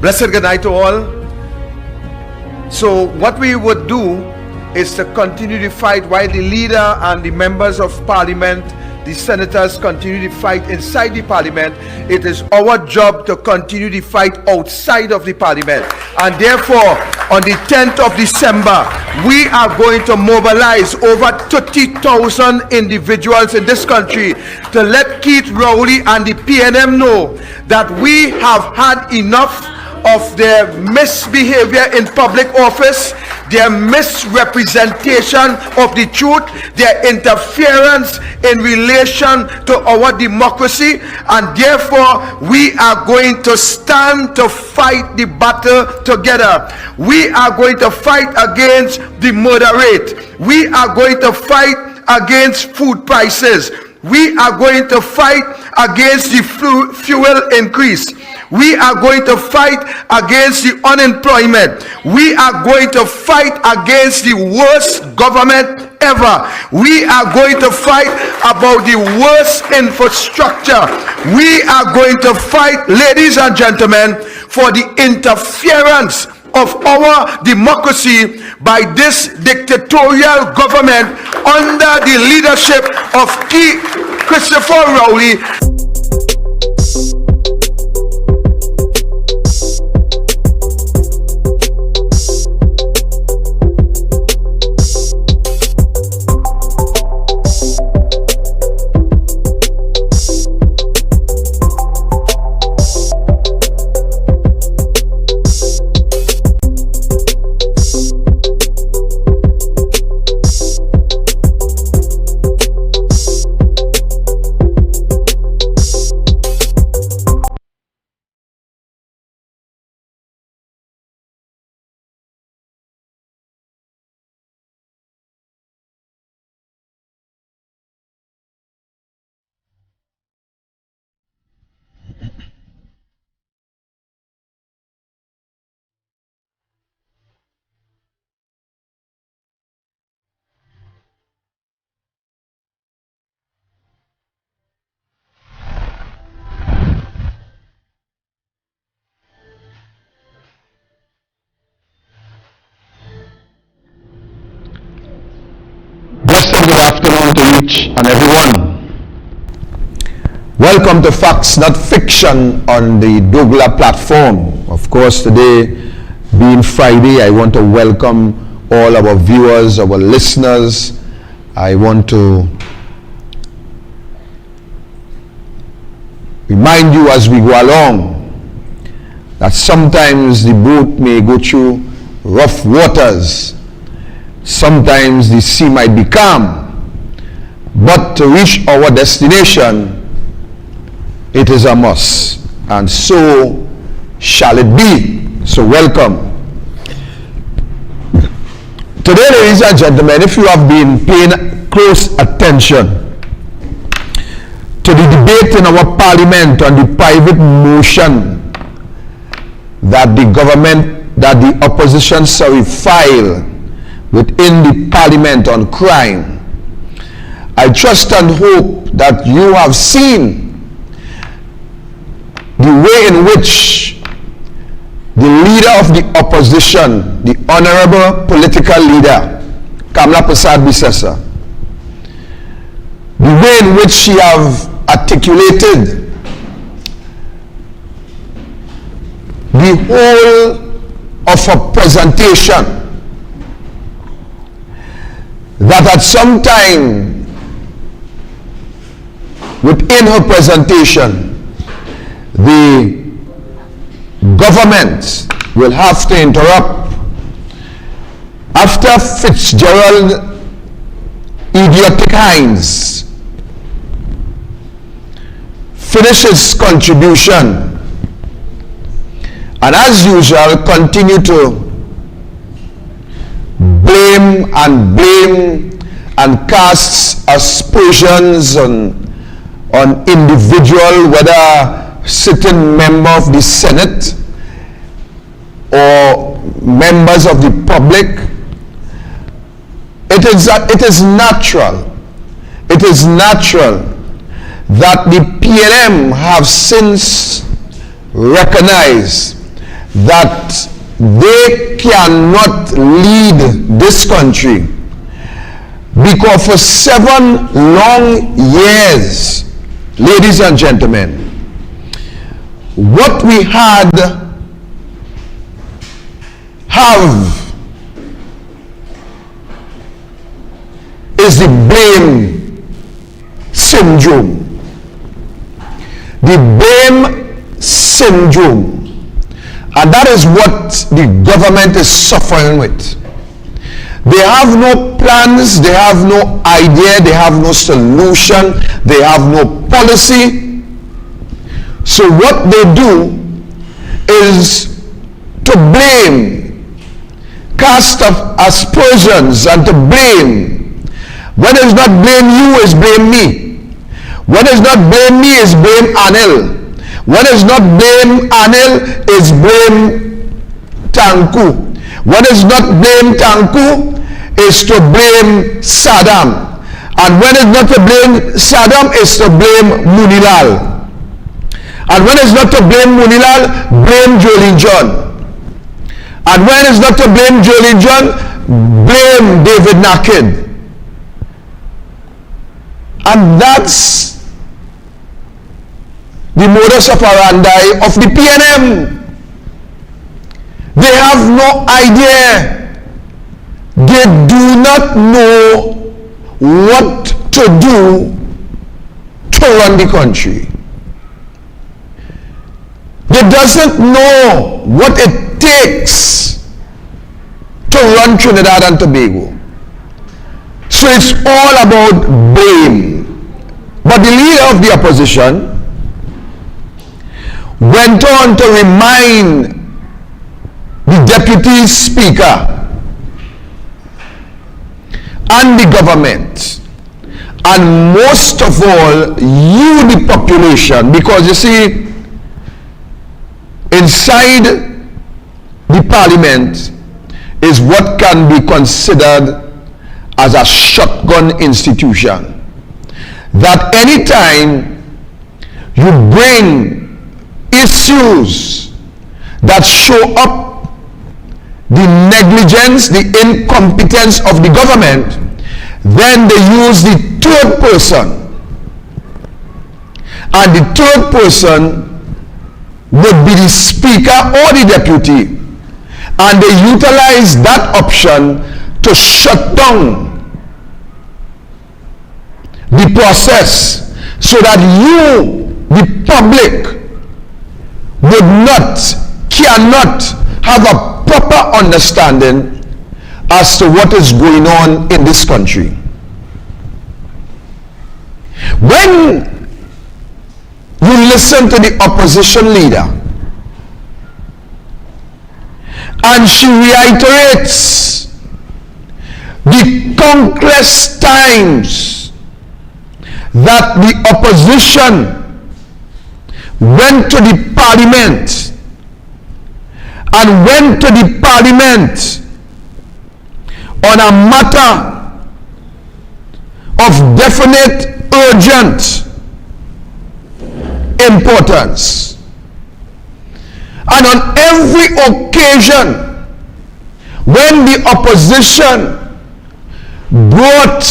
Blessed good night to all. So what we would do is to continue the fight while the leader and the members of parliament, the senators, continue the fight inside the parliament. It is our job to continue the fight outside of the parliament. And therefore, on the 10th of December, we are going to mobilize over 30,000 individuals in this country to let Keith Rowley and the PNM know that we have had enough of their misbehavior in public office, their misrepresentation of the truth, their interference in relation to our democracy, and therefore we are going to stand to fight the battle together. We are going to fight against the murder rate. We are going to fight against food prices. We are going to fight against the fuel increase. We are going to fight against the unemployment. We are going to fight against the worst government ever. We are going to fight about the worst infrastructure. We are going to fight, ladies and gentlemen, for the interference of our democracy by this dictatorial government under the leadership of Christopher Rowley. Good afternoon to each and everyone. Welcome to Facts Not Fiction on the Douglas platform. Of course, today being Friday, I want to welcome all our viewers, our listeners. I want to remind you as we go along that sometimes the boat may go through rough waters. Sometimes the sea might be calm, but to reach our destination, it is a must, and so shall it be. So welcome. Today, ladies and gentlemen, if you have been paying close attention to the debate in our parliament on the private motion that the opposition filed within the parliament on crime, I trust and hope that you have seen the way in which the leader of the opposition, the honorable political leader, Kamla Prasad Bisesa, the way in which she have articulated the whole of her presentation, that at some time within her presentation, the government will have to interrupt after Fitzgerald Idiotic Hines finishes contribution and as usual continue to blame and cast aspersions on individual, whether sitting member of the Senate or members of the public. It is natural that the PNM have since recognized that they cannot lead this country because for 7 long years, ladies and gentlemen, what we have is the blame syndrome. The blame syndrome. And that is what the government is suffering with. They have no plans, they have no idea, they have no solution, they have no policy. So what they do is to blame, cast aspersions and to blame. When it's not blame you, it's blame me. When it's not blame me, it's blame Anil. When it's not blame Anil, it's blame Tanku. When it's not blame Tanku, it's to blame Saddam. And when it's not to blame Saddam, it's to blame Munilal. And when it's not to blame Munilal, blame Jolin John. And when it's not to blame Jolin John, blame David Naked. And that's the modus operandi of the PNM. They have no idea. They do not know what to do to run the country. They doesn't know what it takes to run Trinidad and Tobago. So it's all about blame. But the leader of the opposition went on to remind the deputy speaker and the government, and most of all you, the population, because you see, inside the parliament is what can be considered as a shotgun institution. That anytime you bring issues that show up the negligence, the incompetence of the government, then they use the third person. And the third person would be the speaker or the deputy. And they utilize that option to shut down the process so that you, the public, cannot have a proper understanding as to what is going on in this country. When you listen to the opposition leader and she reiterates the countless times that the opposition went to the parliament and went to the parliament on a matter of definite, urgent importance. And on every occasion when the opposition brought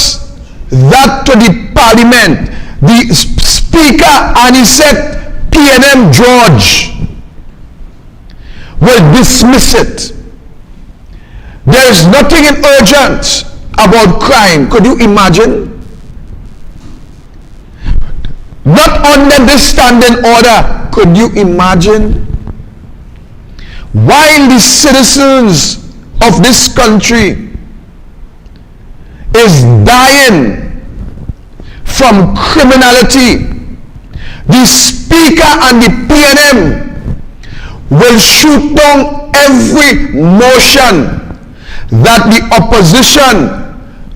that to the parliament, the speaker, and he said, PNM George will dismiss it. There is nothing urgent about crime. Could you imagine? Not under this standing order. Could you imagine? While the citizens of this country is dying from criminality, the speaker and the PNM will shoot down every motion that the opposition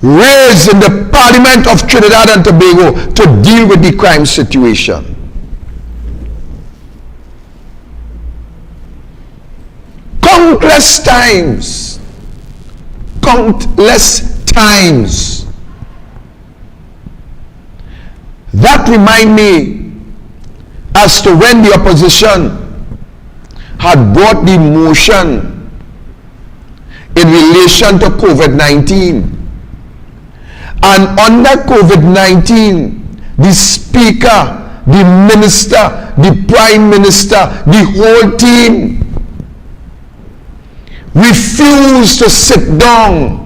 raised in the Parliament of Trinidad and Tobago to deal with the crime situation. Countless times. That remind me as to when the opposition had brought the motion in relation to COVID-19. And under COVID-19, the speaker, the minister, the prime minister, the whole team refused to sit down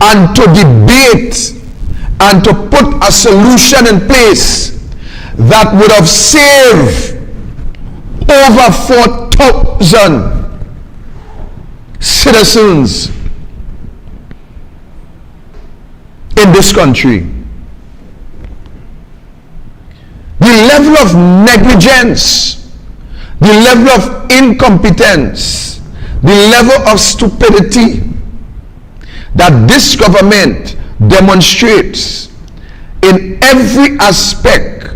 and to debate and to put a solution in place that would have saved over 4,000 citizens in this country. The level of negligence, the level of incompetence, the level of stupidity that this government demonstrates in every aspect,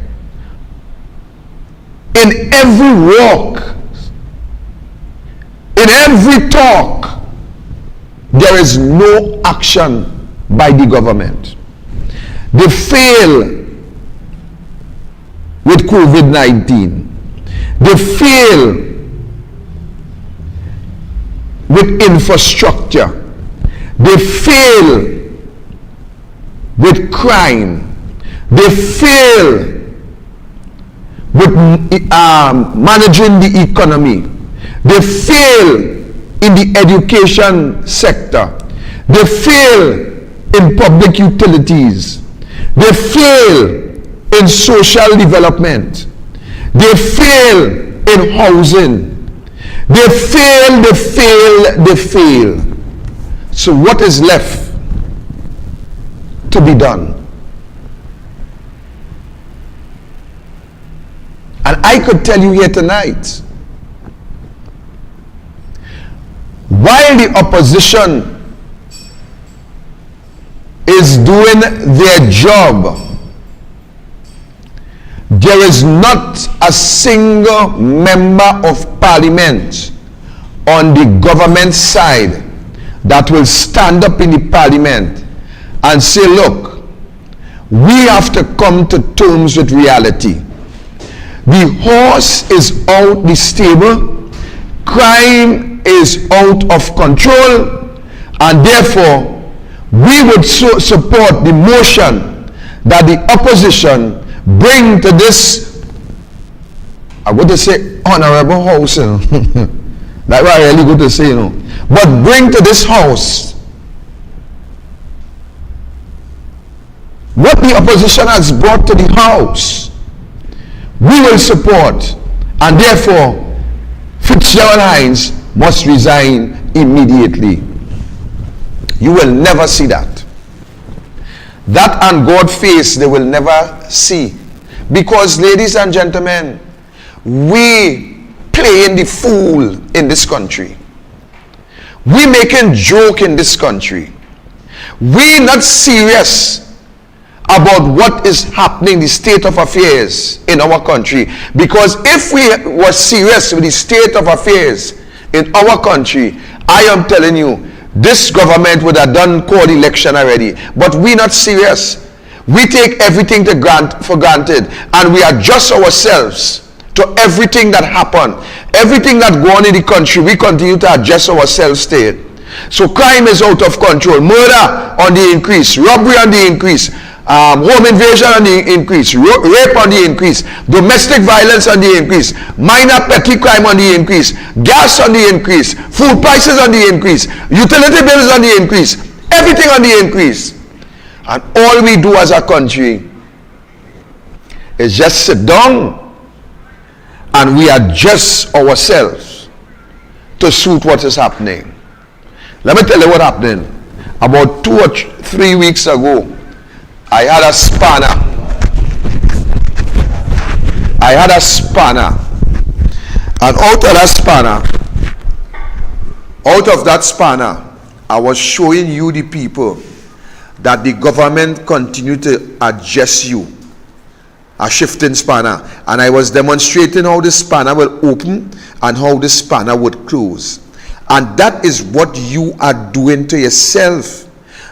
in every walk, in every talk, there is no action by the government. They fail with COVID-19. They fail with infrastructure. They fail with crime. They fail with managing the economy. They fail in the education sector. They fail in public utilities. They fail in social development. They fail in housing. They fail, they fail, they fail. So what is left to be done? And I could tell you here tonight, while the opposition is doing their job, there is not a single member of parliament on the government side that will stand up in the parliament and say, look, we have to come to terms with reality. The horse is out the stable, crime is out of control, and therefore we would support the motion that the opposition bring to this, I would say, honorable house, you know. That's what I really good to say, you know. But bring to this house what the opposition has brought to the house. We will support, and therefore Fitzgerald Hines must resign immediately. You will never see that. That and God face they will never see. Because, ladies and gentlemen, we playing the fool in this country. We making joke in this country. We not serious about what is happening, the state of affairs in our country. Because if we were serious with the state of affairs in our country, I am telling you, this government would have done called election already. But we not serious. We take everything for granted, and we adjust ourselves to everything that happen. Everything that go on in the country, we continue to adjust ourselves to it. So crime is out of control. Murder on the increase. Robbery on the increase. Home invasion on the increase, rape on the increase, domestic violence on the increase, minor petty crime on the increase, gas on the increase, food prices on the increase, utility bills on the increase, everything on the increase. And all we do as a country is just sit down and we adjust ourselves to suit what is happening. Let me tell you what happened. About 2 or 3 weeks ago, I had a spanner. And out of that spanner, I was showing you the people that the government continue to adjust you. A shifting spanner. And I was demonstrating how the spanner will open and how the spanner would close. And that is what you are doing to yourself.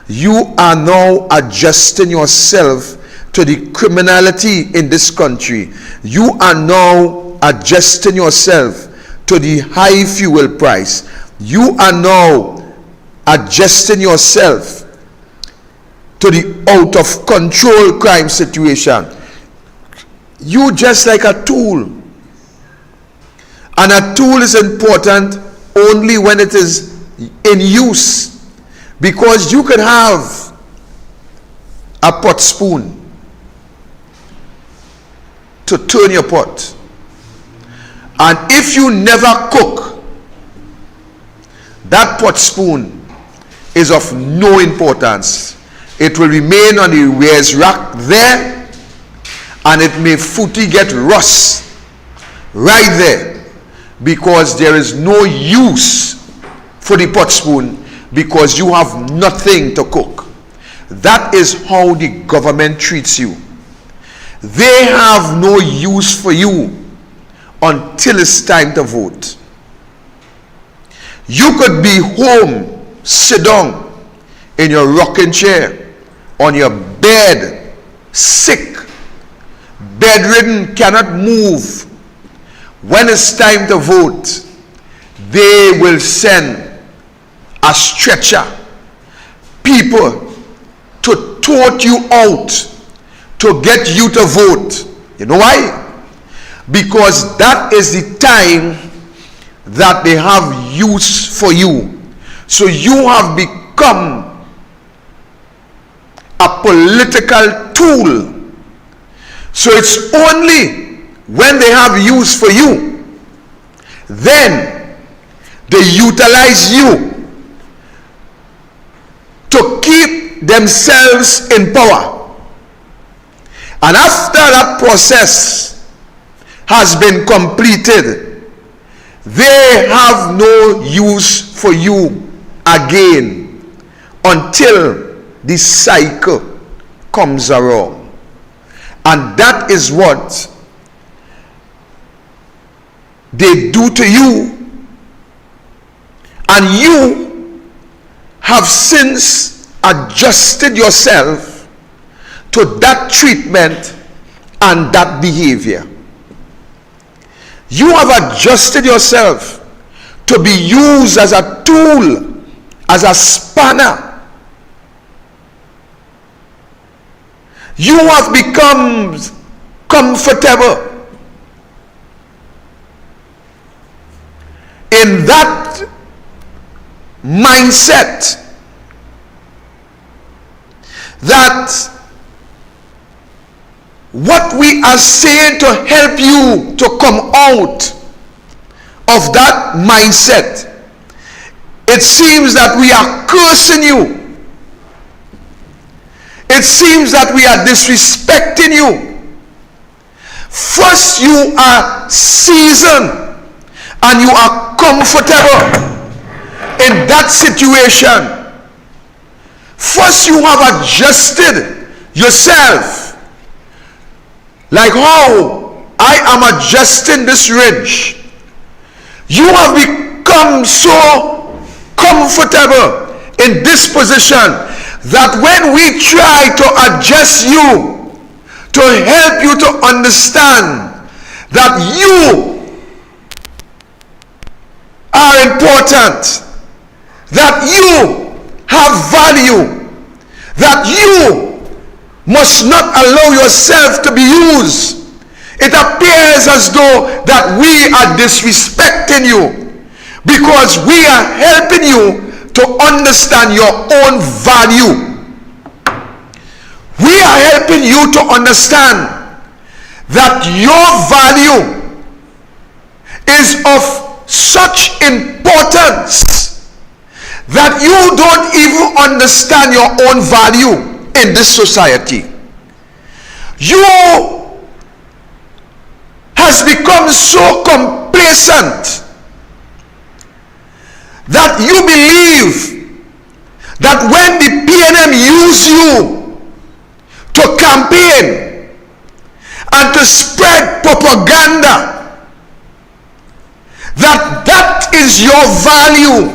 You are now adjusting yourself to the criminality in this country. You are now adjusting yourself to the high fuel price. You are now adjusting yourself to the out of control crime situation. You just like a tool. And a tool is important only when it is in use. Because you could have a pot spoon to turn your pot. And if you never cook, that pot spoon is of no importance. It will remain on the wares rack there, and it may footy get rust right there, because there is no use for the pot spoon, because you have nothing to cook. That is how the government treats you. They have no use for you until it's time to vote. You could be home, sit down in your rocking chair, on your bed, sick, bedridden, cannot move. When it's time to vote, they will send a stretcher, people to tote you out to get you to vote. You know why? Because that is the time that they have use for you. So you have become a political tool. So it's only when they have use for you, then they utilize you to keep themselves in power. And after that process has been completed, they have no use for you again until the cycle comes around. And that is what they do to you. And you have since adjusted yourself to that treatment and that behavior. You have adjusted yourself to be used as a tool, as a spanner. You have become comfortable in that mindset that what we are saying to help you to come out of that mindset, it seems that we are cursing you. It seems that we are disrespecting you. First, you are seasoned and you are comfortable in that situation. First, you have adjusted yourself, like how I am adjusting this ridge. You have become so comfortable in this position that when we try to adjust you, to help you to understand that you are important, that you have value, that you must not allow yourself to be used, it appears as though that we are disrespecting you, because we are helping you to understand your own value. We are helping you to understand that your value is of such importance that you don't even understand your own value in this society. You has become so complacent that you believe that when the PNM use you to campaign and to spread propaganda, that is your value,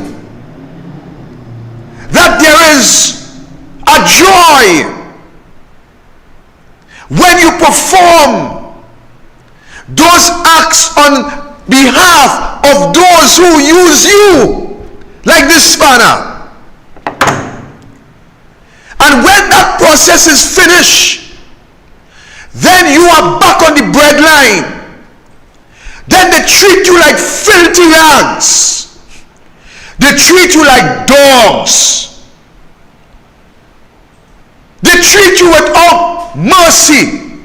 that there is a joy when you perform those acts on behalf of those who use you, like this spanner. And when that process is finished, then you are back on the breadline. Then they treat you like filthy rags. They treat you like dogs. They treat you without mercy.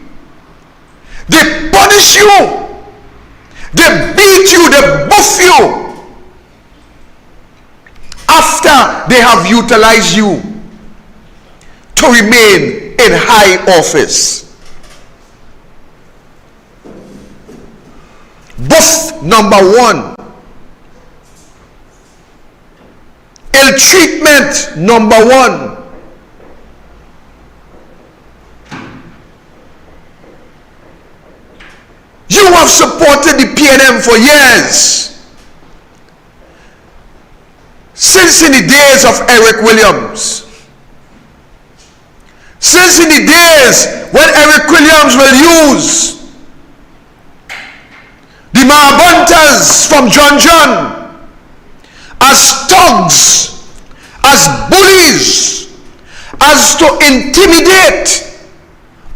They punish you. They beat you. They buff you. After they have utilized you to remain in high office. Buff number one. Ill treatment number one. You have supported the PNM for years. Since in the days of Eric Williams. Since in the days when Eric Williams will use the Marabuntas from John as thugs, as bullies, as to intimidate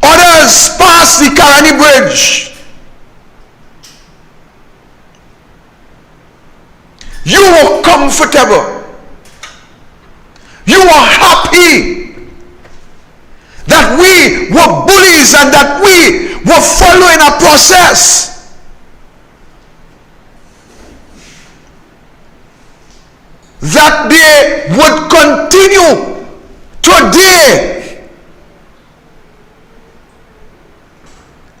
others past the Karani Bridge. You were comfortable. You were happy that we were bullies and that we were following a process. That they would continue today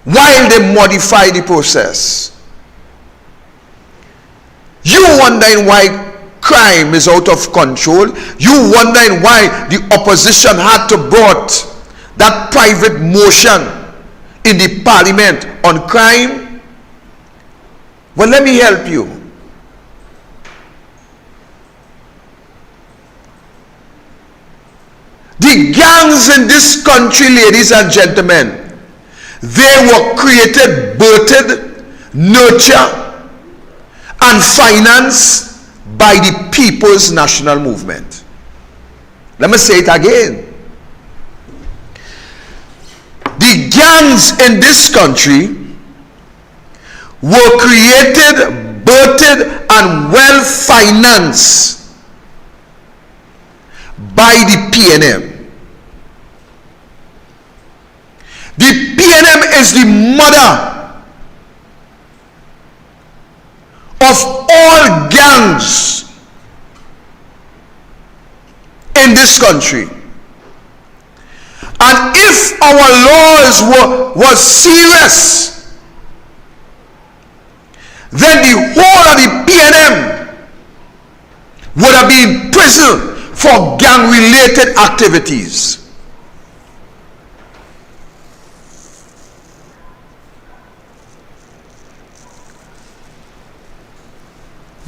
while they modify the process. You wondering why crime is out of control. You wondering why the opposition had to brought that private motion in the parliament on crime. Well, let me help you. The gangs in this country, ladies and gentlemen, they were created, birthed, nurtured, and financed by the People's National Movement. Let me say it again. The gangs in this country were created, birthed, and well financed by the PNM. The PNM is the mother of all gangs in this country. And if our laws were serious, then the whole of the PNM would have been in prison for gang-related activities.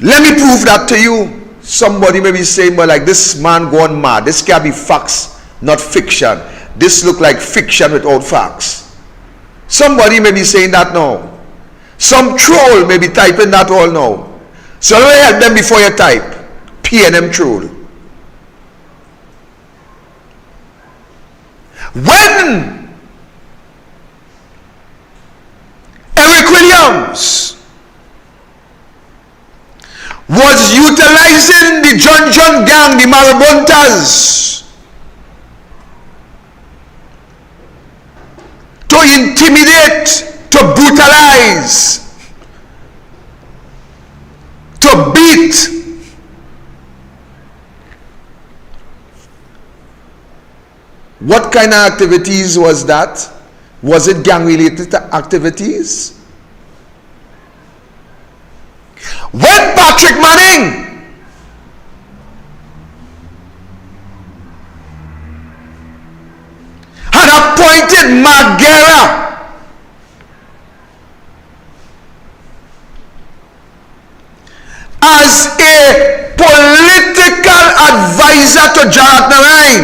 Let me prove that to you. Somebody may be saying, well, like this man gone mad. This can't be facts, not fiction. This look like fiction without facts. Somebody may be saying that now. Some troll may be typing that all now. So let me help them before you type. PNM troll. When Eric Williams was utilizing the John gang, the Marabuntas, to intimidate, to brutalize, to beat. What kind of activities was that? Was it gang-related activities? When Patrick Manning had appointed Margera as a political advisor to Jarat Narain,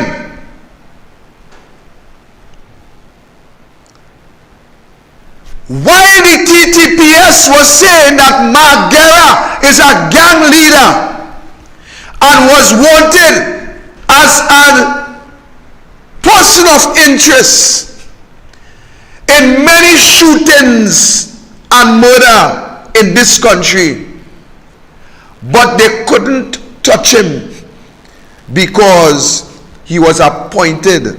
while the TTPS witness was saying that Margera is a gang leader and was wanted as a person of interest in many shootings and murder in this country. But they couldn't touch him because he was appointed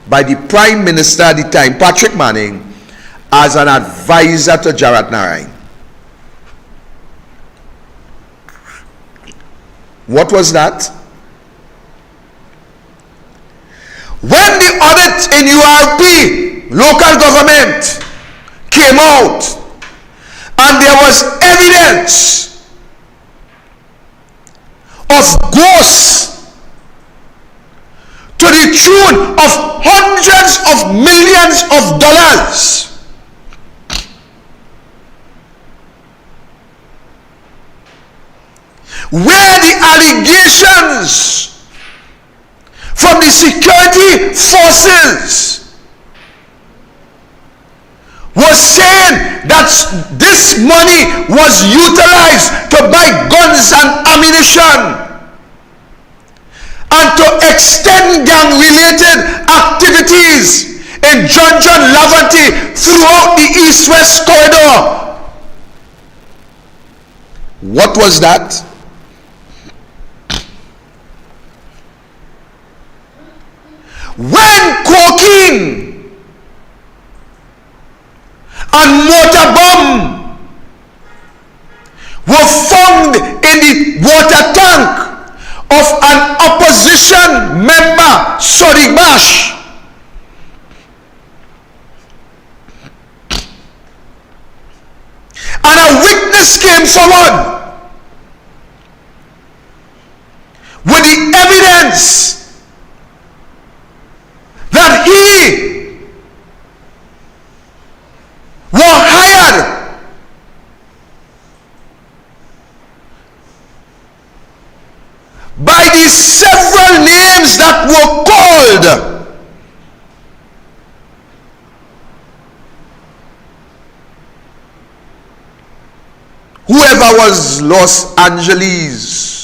by the Prime Minister at the time, Patrick Manning, as an advisor to Jarat Narain. What was that? When the audit in URP, local government, came out and there was evidence of ghosts to the tune of hundreds of millions of dollars, where the allegations from the security forces was saying that this money was utilized to buy guns and ammunition and to extend gang-related activities in John Laverty throughout the East-West corridor. What was that? When cocaine and motor bomb were found in the water tank of an opposition member, Sadiq Bash, and a witness came forward with the evidence that he was hired by the several names that were called. Whoever was Los Angeles,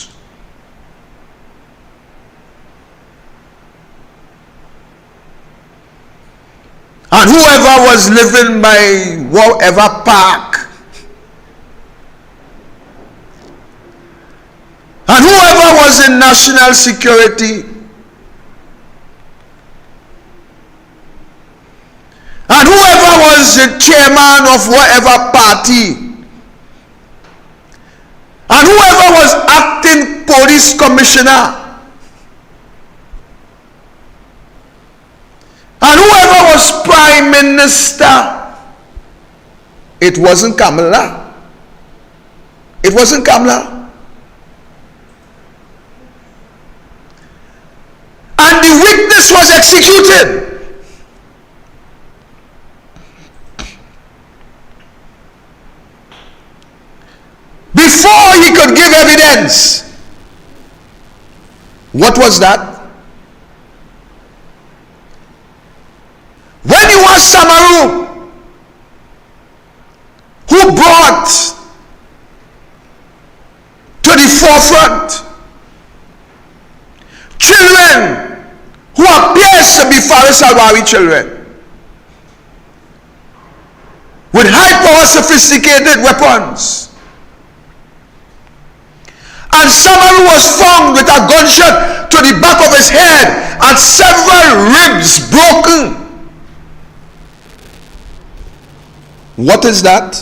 and whoever was living by whatever park, and whoever was in national security, and whoever was the chairman of whatever party, and whoever was acting police commissioner, and whoever was prime minister, it wasn't Kamala. It wasn't Kamala. And the witness was executed. Before he could give evidence. What was that? When you was Samaru, who brought to the forefront children who appears to be Faris Alwari children with high-power sophisticated weapons, and Samaru was found with a gunshot to the back of his head and several ribs broken. What is that?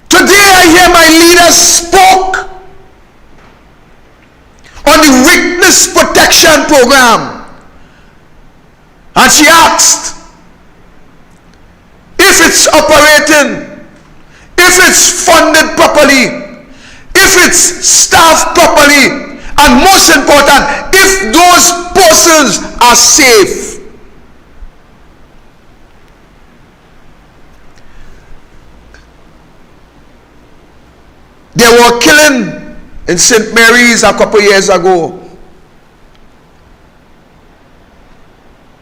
Today I hear my leader spoke on the witness protection program, and she asked if it's operating, if it's funded properly, if it's staffed properly, and most important, if those persons are safe. They were killing in St. Mary's a couple years ago.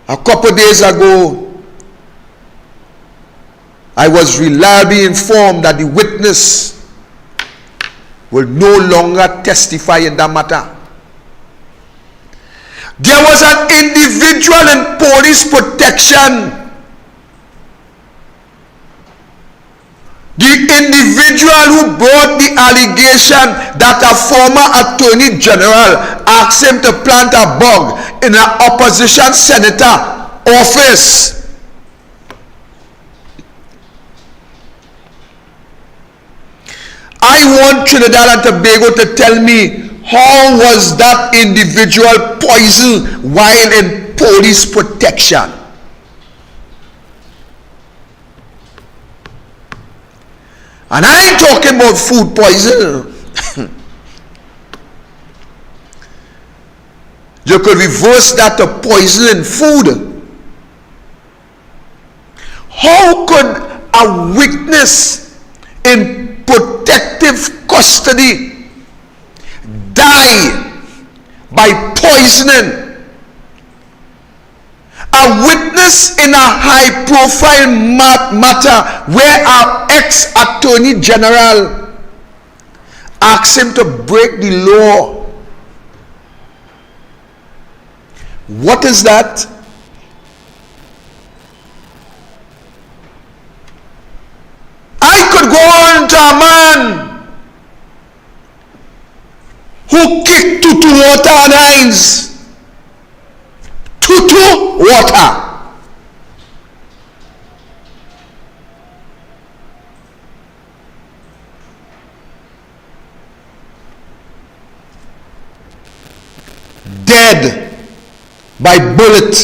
A couple days ago, I was reliably informed that the witness will no longer testify in that matter. There was an individual in police protection. The individual who brought the allegation that a former attorney general asked him to plant a bug in an opposition senator office. I want Trinidad and Tobago to tell me, how was that individual poisoned while in police protection? And I ain't talking about food poison. You could reverse that to poison in food. How could a witness in protective custody die by poisoning? A witness in a high-profile matter where our ex-attorney general asked him to break the law. What is that? I could go on to a man who kicked Tutu water and Heinz. Tutu water. Dead by bullet.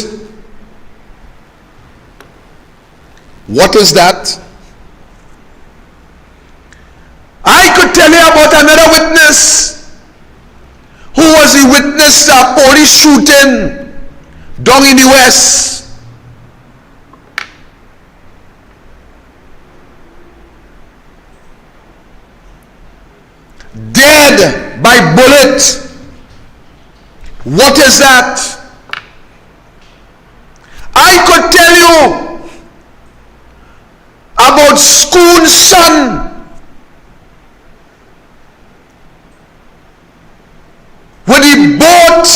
What is that? I could tell you about another witness who was a witness to a police shooting down in the West. Dead by bullet. What is that? I could tell you about Schoon's son when he bought,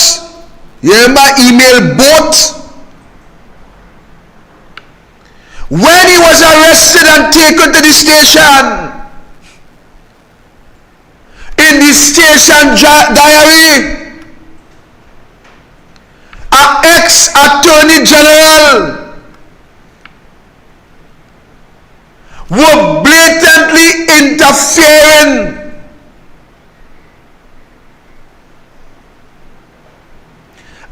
you remember email boat? When he was arrested and taken to the station, in the station diary, an ex-attorney general were blatantly interfering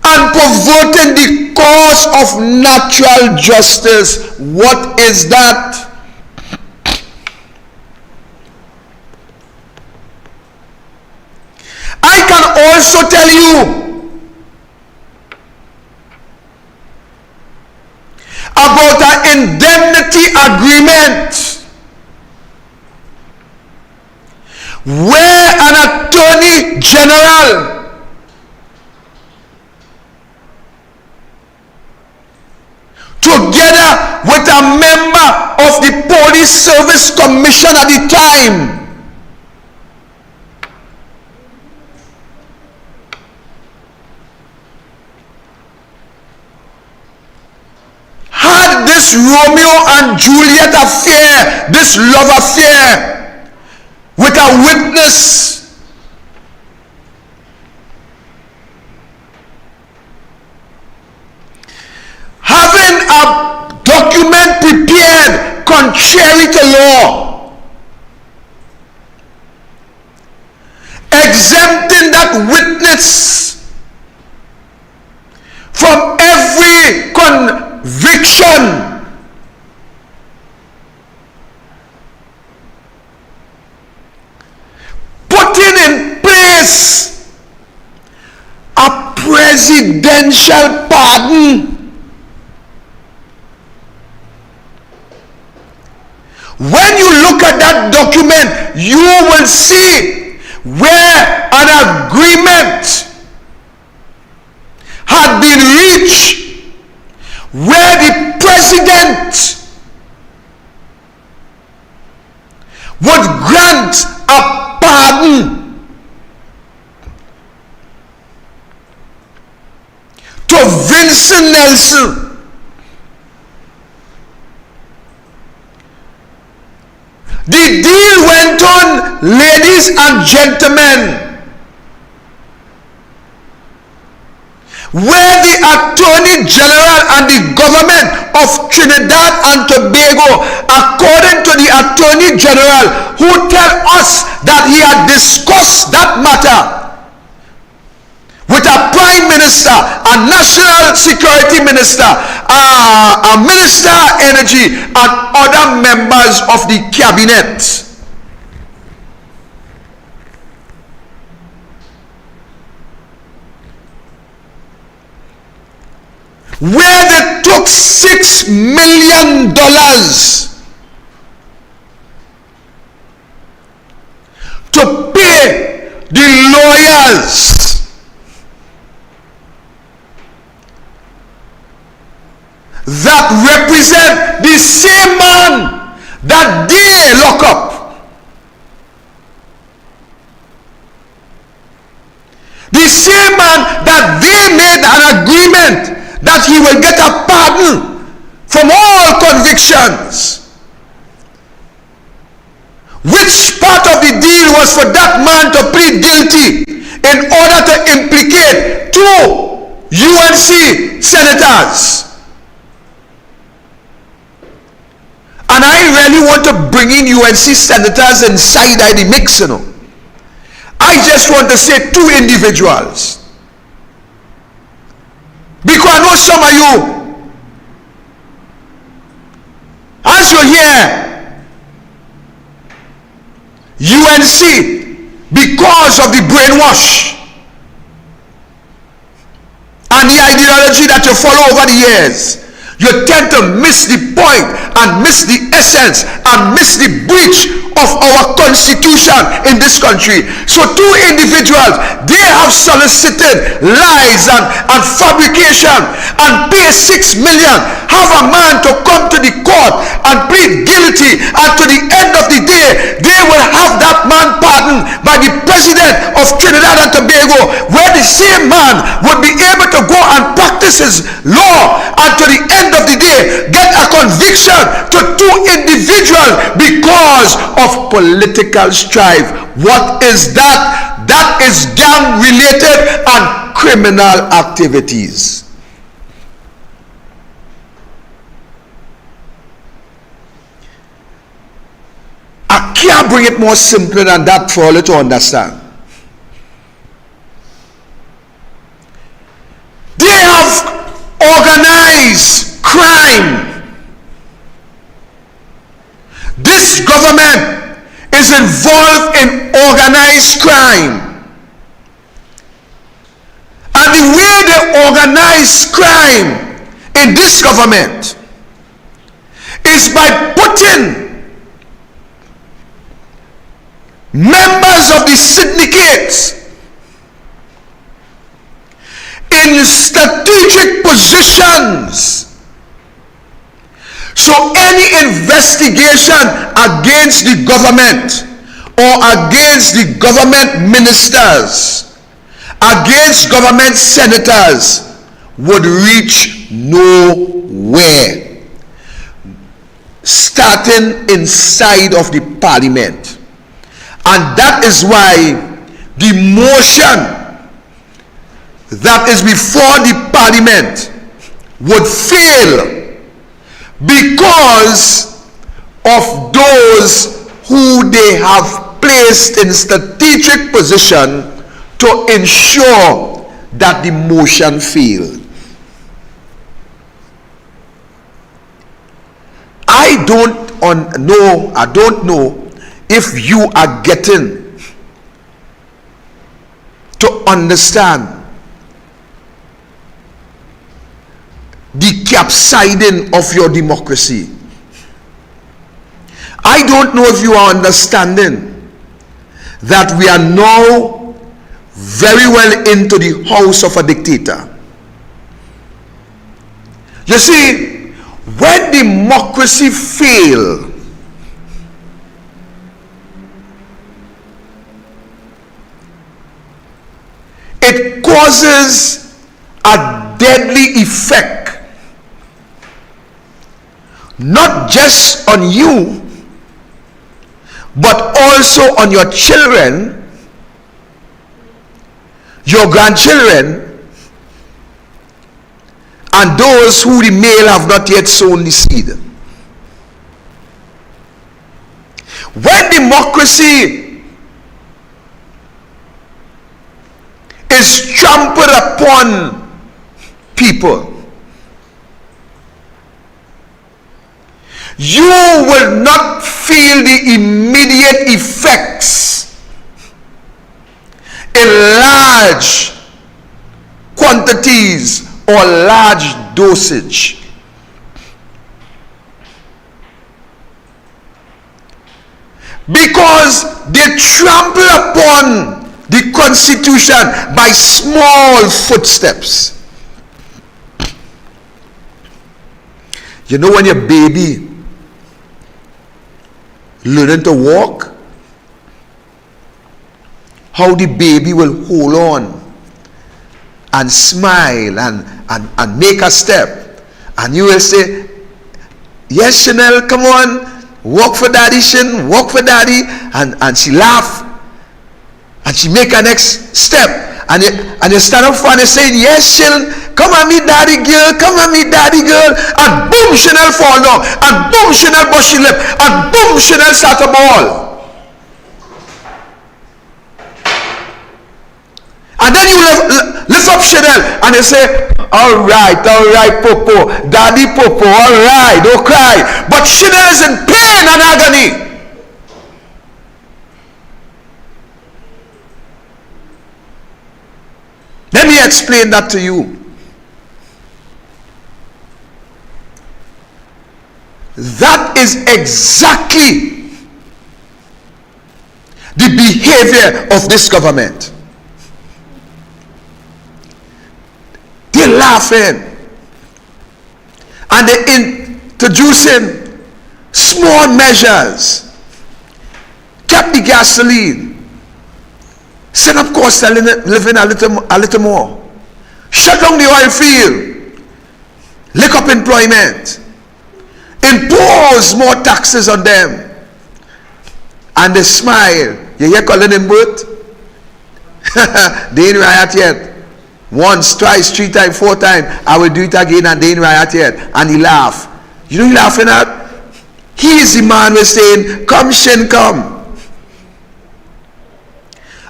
and perverting the cause of natural justice. What is that? I can also tell you about an indemnity agreement where an attorney general together with a member of the Police Service Commission at the time had this Romeo and Juliet affair, this love affair with a witness. Having a document prepared contrary to law, exempting that witness from every conviction, putting in place a presidential pardon. When you look at that document, you will see where an agreement had been reached, where the president would grant a pardon to Vincent Nelson, the deal went on, ladies and gentlemen, where the Attorney General and the government of Trinidad and Tobago, according to the Attorney General, who tell us that he had discussed that matter with a Prime Minister, a National Security Minister, a Minister of Energy, and other members of the cabinet. Where they took $6 million to pay the lawyers that represent the same man that they lock up, the same man that they made an agreement that he will get a pardon from all convictions. Which part of the deal was for that man to plead guilty in order to implicate two UNC senators? And I really want to bring in UNC senators inside the mix, you know. I just want to say two individuals. Because I know some of you, as you hear UNC, because of the brainwash and the ideology that you follow over the years, you tend to miss the point and miss the essence and miss the breach of our constitution in this country. So two individuals, they have solicited lies and fabrication and pay $6 million, have a man to come to the court and plead guilty, and to the end of the day they will have that man pardoned by the president of Trinidad and Tobago, where the same man would be able to go and practice his law, and to the end of the day get a conviction to two individuals because of political strife. What is that? That is gang related and criminal activities. I can't bring it more simple than that for you to understand. They have organized crime. This government is involved in organized crime. And the way they organize crime in this government is by putting members of the syndicates in strategic positions. So any investigation against the government or against the government ministers, against government senators, would reach nowhere, starting inside of the parliament. And that is why the motion that is before the parliament would fail, because of those who they have placed in strategic position to ensure that the motion failed. I don't know if you are getting to understand the capsizing of your democracy. I don't know if you are understanding that we are now very well into the house of a dictator. You see, when democracy fails, it causes a deadly effect, not just on you, but also on your children, your grandchildren, and those who the male have not yet sown the seed. When democracy is trampled upon people, you will not feel the immediate effects in large quantities or large dosage. Because they trample upon the Constitution by small footsteps. You know, when your baby learning to walk, how the baby will hold on and smile and make a step, and you will say, yes, Chanel, come on, walk for daddy, Shin, walk for daddy, and she laugh and she make a next step, and you stand up for and you say, yes, Shin, come at me daddy girl, come at me daddy girl, and boom, Chanel fall down, and boom, Chanel bust she lip, and boom, Chanel start a ball. And then you lift up Chanel and you say, all right, Popo, daddy Popo, all right, don't cry. But Chanel is in pain and agony. Let me explain that to you. That is exactly the behavior of this government. They're laughing and they're introducing small measures. Cap the gasoline, send up cost of living a little more, shut down the oil field, lick up employment, impose more taxes on them, and they smile. You hear calling him both? They ain't riot yet. Once, twice, 3 times, 4 times, I will do it again, and they ain't riot yet. And he laugh. You know he laughing at? He is the man who is saying, come Shin, come.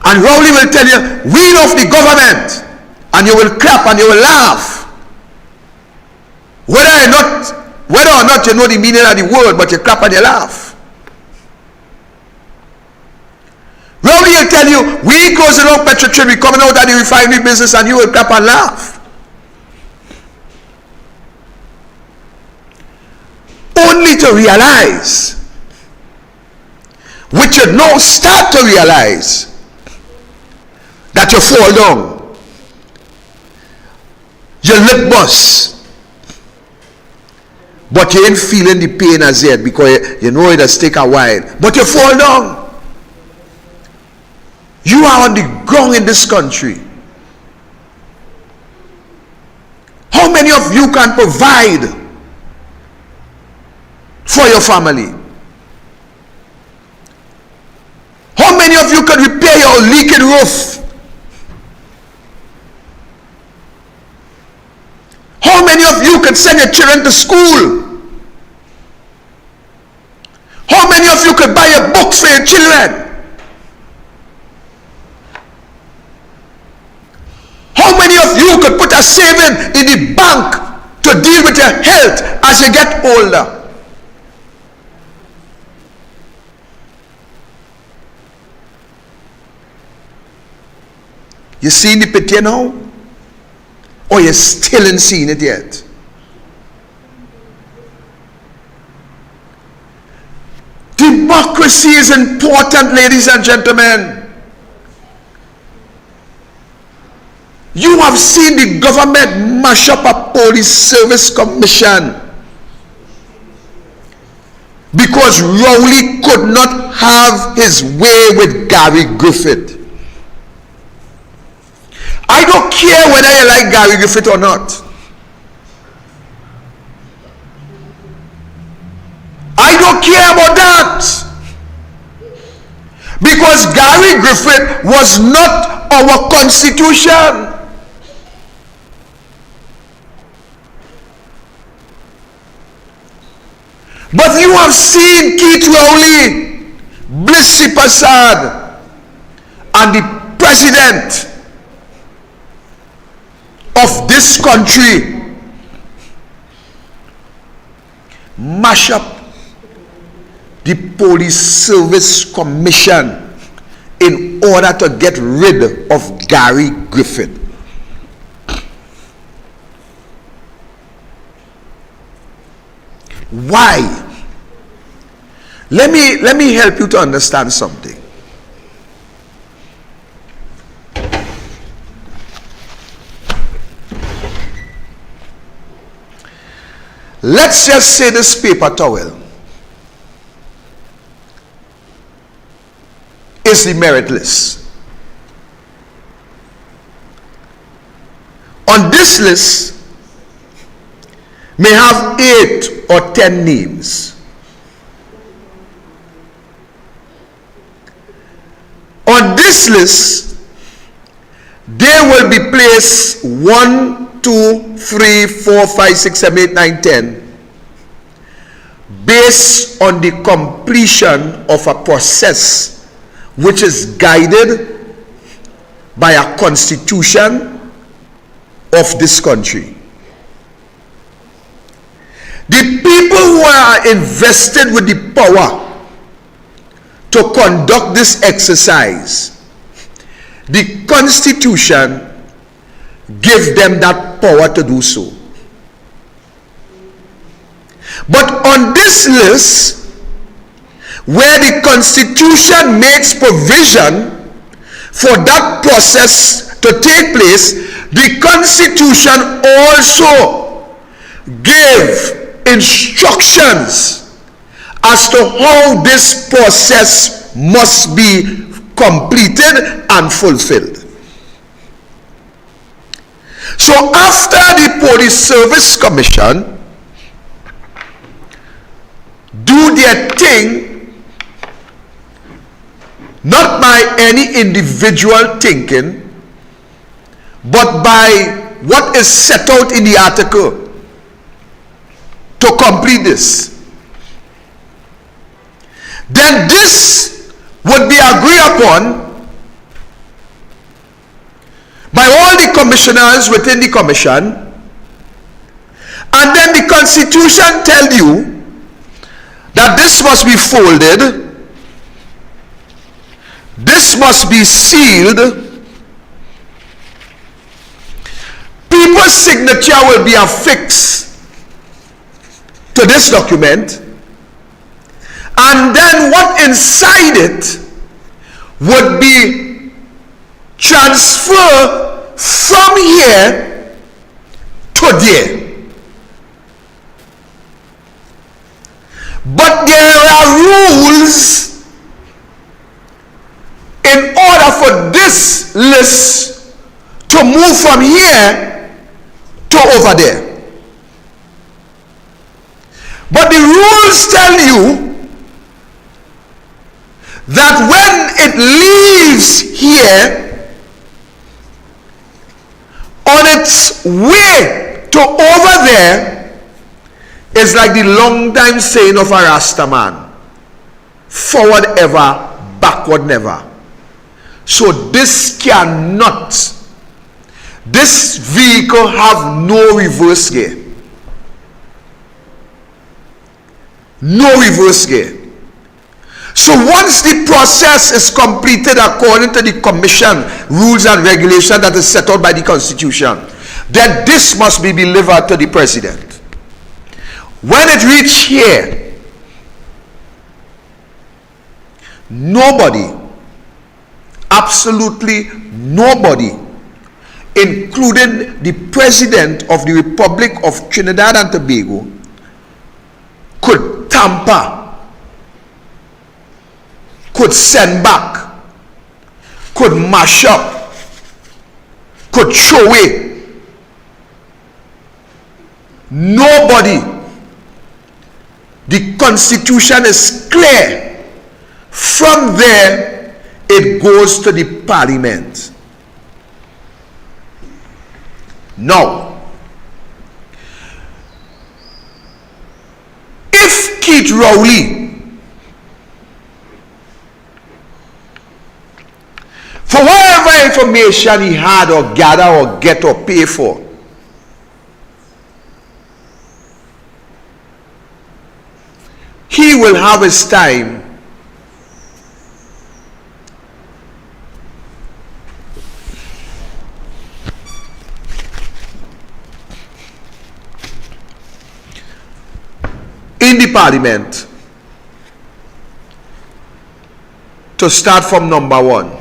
And Rowley will tell you, weed off the government, and you will clap and you will laugh. Whether or not you know the meaning of the word, but you clap and you laugh. Rowley will tell you, we closing out Petrochemical, coming out of the refinery business, and you will clap and laugh. Only to realize, which you now start to realize, that you fall down. Your lip bust. But you ain't feeling the pain as yet because you know it has take a while. But you fall down. You are on the ground in this country. How many of you can provide for your family? How many of you can repair your leaking roof? How many of you can send your children to school? How many of you could buy a book for your children? How many of you could put a saving in the bank to deal with your health as you get older? You seen the picture now? Or you still ain't seen it yet? Democracy is important, ladies and gentlemen. You have seen the government mash up a police service commission because Rowley could not have his way with Gary Griffith. I don't care whether you like Gary Griffith or not. I don't care about that. Because Gary Griffith was not our constitution. But you have seen Keith Rowley, Blissy Prasad, and the president of this country mash up the Police Service Commission in order to get rid of Gary Griffith. Why? Let me help you to understand something. Let's just say this paper towel is the merit list. On this list may have 8 or 10 names. On this list, there will be placed 1, 2, 3, 4, 5, 6, 7, 8, 9, 10 based on the completion of a process which is guided by a constitution of this country. The people who are invested with the power to conduct this exercise, the Constitution gives them that power to do so. But on this list, where the Constitution makes provision for that process to take place, the Constitution also gave instructions as to how this process must be completed and fulfilled. So after the Police Service Commission do their thing, not by any individual thinking, but by what is set out in the article to complete this, then this would be agreed upon by all the commissioners within the commission, and then the Constitution tells you that this must be folded, this must be sealed, people's signature will be affixed to this document, and then what inside it would be transferred from here to there. But there are rules in order for this list to move from here to over there. But the rules tell you that when it leaves here, on its way to over there, is like the long time saying of a Rasta man: forward ever, backward never. So this cannot, this vehicle have no reverse gear. No reverse gear. So once the process is completed according to the commission rules and regulations that is set out by the Constitution, then this must be delivered to the president. When it reaches here, nobody, absolutely nobody, including the President of the Republic of Trinidad and Tobago, could tamper, could send back, could mash up, could throw away. Nobody. The Constitution is clear. From there, it goes to the Parliament. Now, if Keith Rowley, for whatever information he had or gather or get or pay for, he will have his time in the Parliament to start from number one.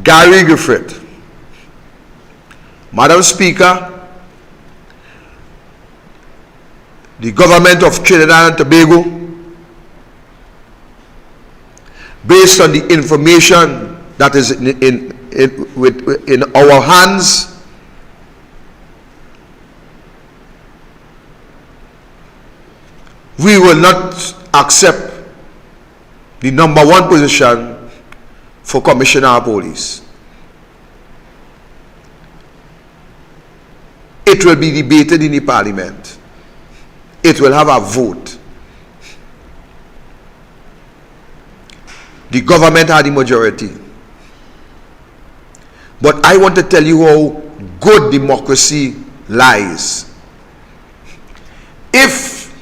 Gary Griffith. Madam Speaker, the government of Trinidad and Tobago, based on the information that is in our hands, we will not accept the number one position for Commissioner of Police. It will be debated in the Parliament. It will have a vote. The government had the majority. But I want to tell you how good democracy lies. If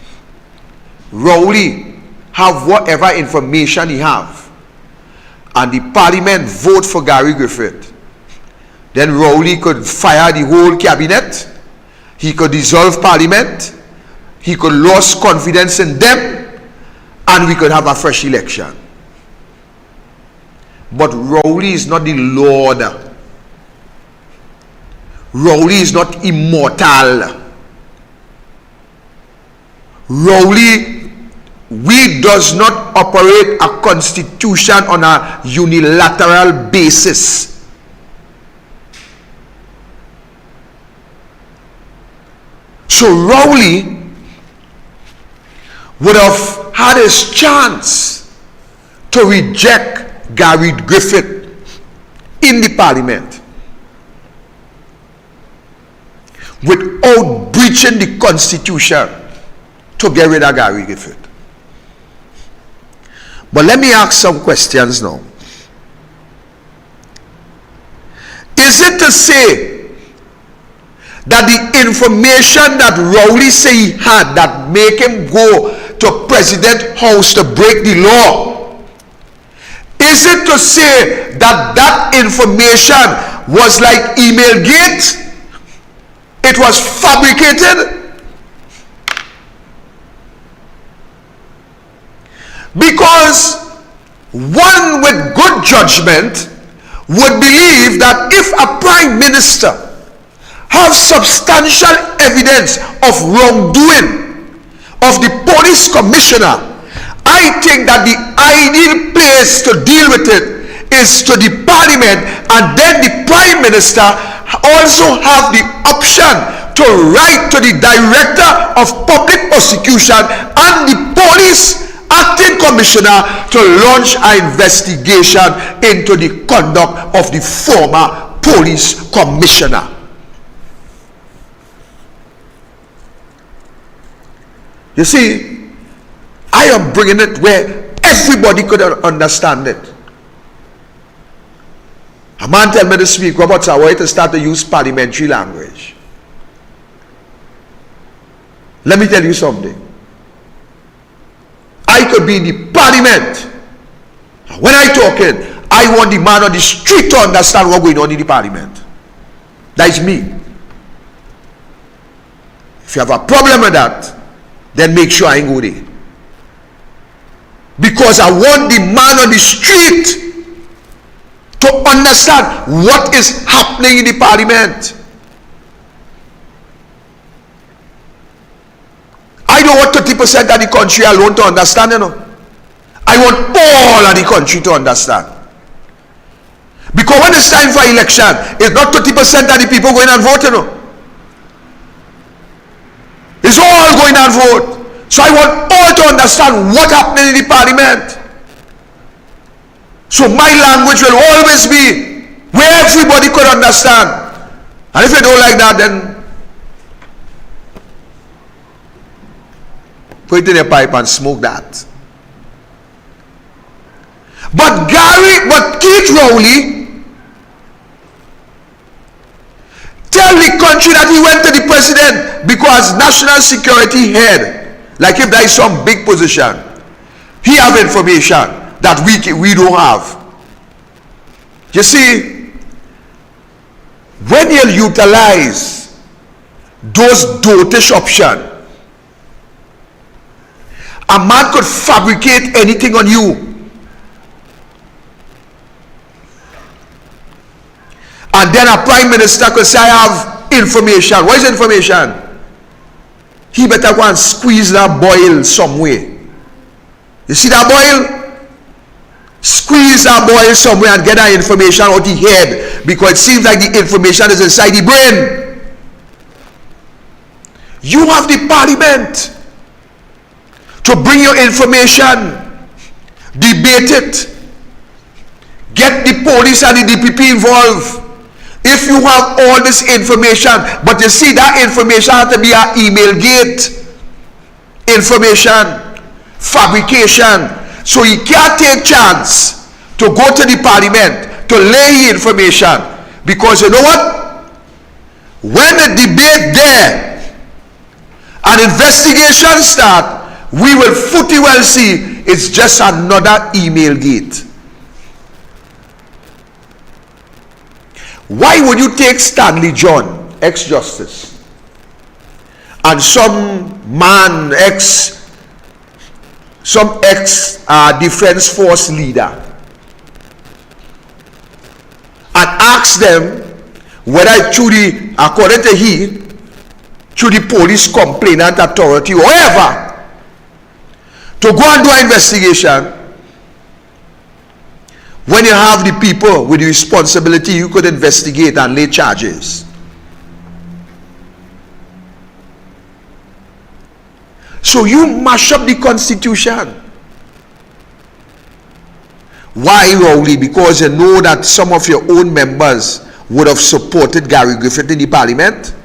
Rowley have whatever information he have, and the Parliament vote for Gary Griffith, then Rowley could fire the whole cabinet, he could dissolve Parliament, he could lose confidence in them, and we could have a fresh election. But Rowley is not the Lord. Rowley is not immortal. Rowley, we does not operate a constitution on a unilateral basis. So Rowley would have had his chance to reject Gary Griffith in the Parliament without breaching the Constitution to get rid of Gary Griffith. But let me ask some questions now. Is it to say that the information that Rowley say he had that make him go to President House to break the law, is it to say that that information was like email gate? It was fabricated? Because one with good judgment would believe that if a prime minister has substantial evidence of wrongdoing of the police commissioner, I think that the ideal place to deal with it is to the Parliament, and then the prime minister also have the option to write to the director of public prosecution and the police acting commissioner to launch an investigation into the conduct of the former police commissioner. You see, I am bringing it where everybody could understand it. A man tell me this week, Robert, I want to start to use parliamentary language. Let me tell you something. I could be in the Parliament. When I talk it, I want the man on the street to understand what's going on in the Parliament. That is me. If you have a problem with that, then make sure I ain't go there. Because I want the man on the street to understand what is happening in the Parliament. I don't want 30% of the country alone to understand, you know. I want all of the country to understand. Because when it's time for election, it's not 30% of the people going and vote, you know. It's all going and vote. So I want all to understand what happening in the parliament. So my language will always be where everybody could understand. And if you don't like that, then put it in a pipe and smoke that. But Keith Rowley tell the country that he went to the president because national security head, like if there is some big position, he have information that we don't have. You see, when you utilize those dotish options, a man could fabricate anything on you. And then a prime minister could say, I have information. What is information? He better go and squeeze that boil somewhere. You see that boil? Squeeze that boil somewhere and get that information out the head, because it seems like the information is inside the brain. You have the parliament to bring your information, debate it, get the police and the DPP involved. If you have all this information, but you see that information has to be an email gate, information, fabrication. So you can't take chance to go to the parliament to lay information, because you know what? When the debate there and investigation start, we will fully well see it's just another email gate. Why would you take Stanley John, ex-justice, and some man, some ex-defense force leader, and ask them whether according to through the police complainant authority or whatever, to go and do an investigation, when you have the people with the responsibility, you could investigate and lay charges. So you mash up the Constitution. Why, Rowley? Because you know that some of your own members would have supported Gary Griffith in the parliament.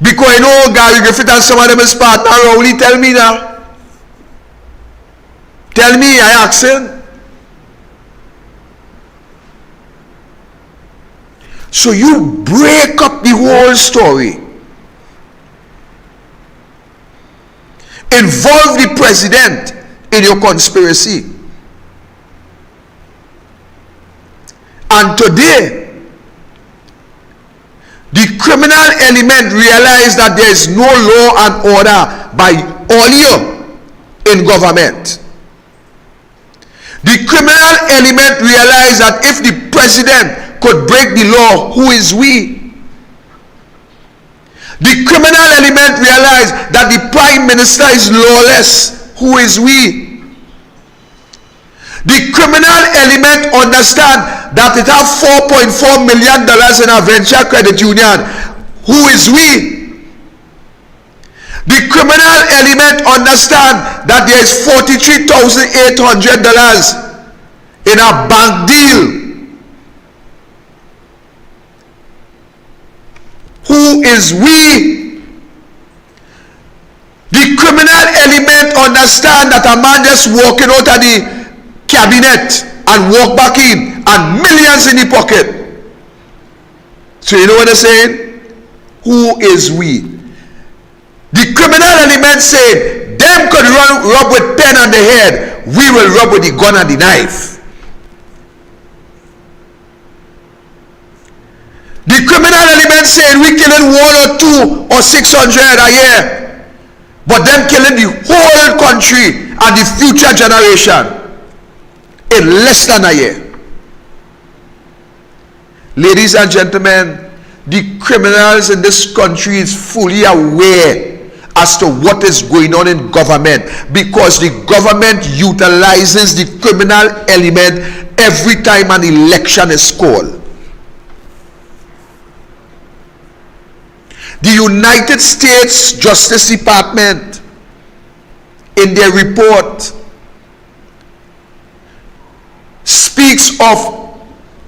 Because you know Gary Griffith and some of them is partner. Rowley, tell me now. Tell me, I ask him. So you break up the whole story. Involve the president in your conspiracy. And today, the criminal element realized that there is no law and order by all you in government. The criminal element realized that if the president could break the law, who is we? The criminal element realized that the prime minister is lawless, who is we? The criminal element understand that it has $4.4 million in a venture credit union, who is we? The criminal element understand that there is $43,800 in a bank deal. Who is we? The criminal element understand that a man just walking out of the cabinet and walk back in and millions in the pocket. So you know what I'm saying? Who is we? The criminal element said, them could rub with pen on the head, we will rub with the gun and the knife. The criminal element said, we killing 1 or 2 or 600 a year, but them killing the whole country and the future generation in less than a year. Ladies and gentlemen, the criminals in this country is fully aware as to what is going on in government, because the government utilizes the criminal element every time an election is called. The United States Justice Department, in their report, speaks of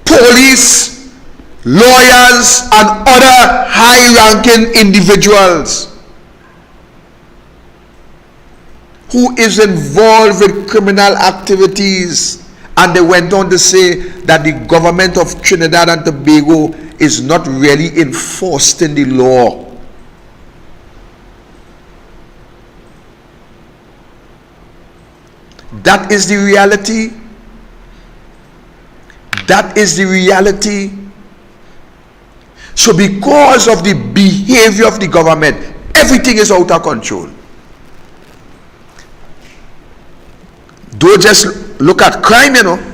police, lawyers, and other high-ranking individuals who is involved with criminal activities, and they went on to say that the government of Trinidad and Tobago is not really enforcing the law. That is the reality. That is the reality. So because of the behavior of the government, everything is out of control. Don't just look at crime, you know.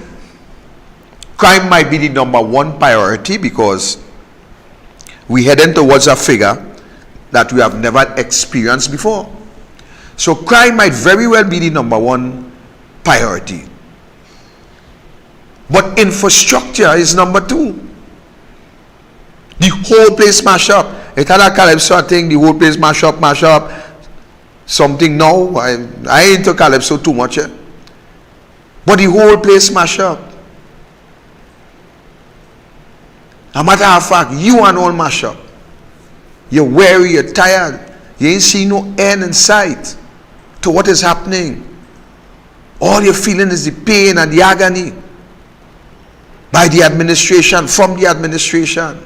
Crime might be the number one priority because we're heading towards a figure that we have never experienced before. So crime might very well be the number one priority. But infrastructure is number two. The whole place mash up. It had a Calypso thing, the whole place mash up. Something now, I ain't into Calypso too much. But the whole place mash up. A matter of fact, you and all mash up. You're weary, you're tired. You ain't see no end in sight to what is happening. All you're feeling is the pain and the agony by the administration, from the administration.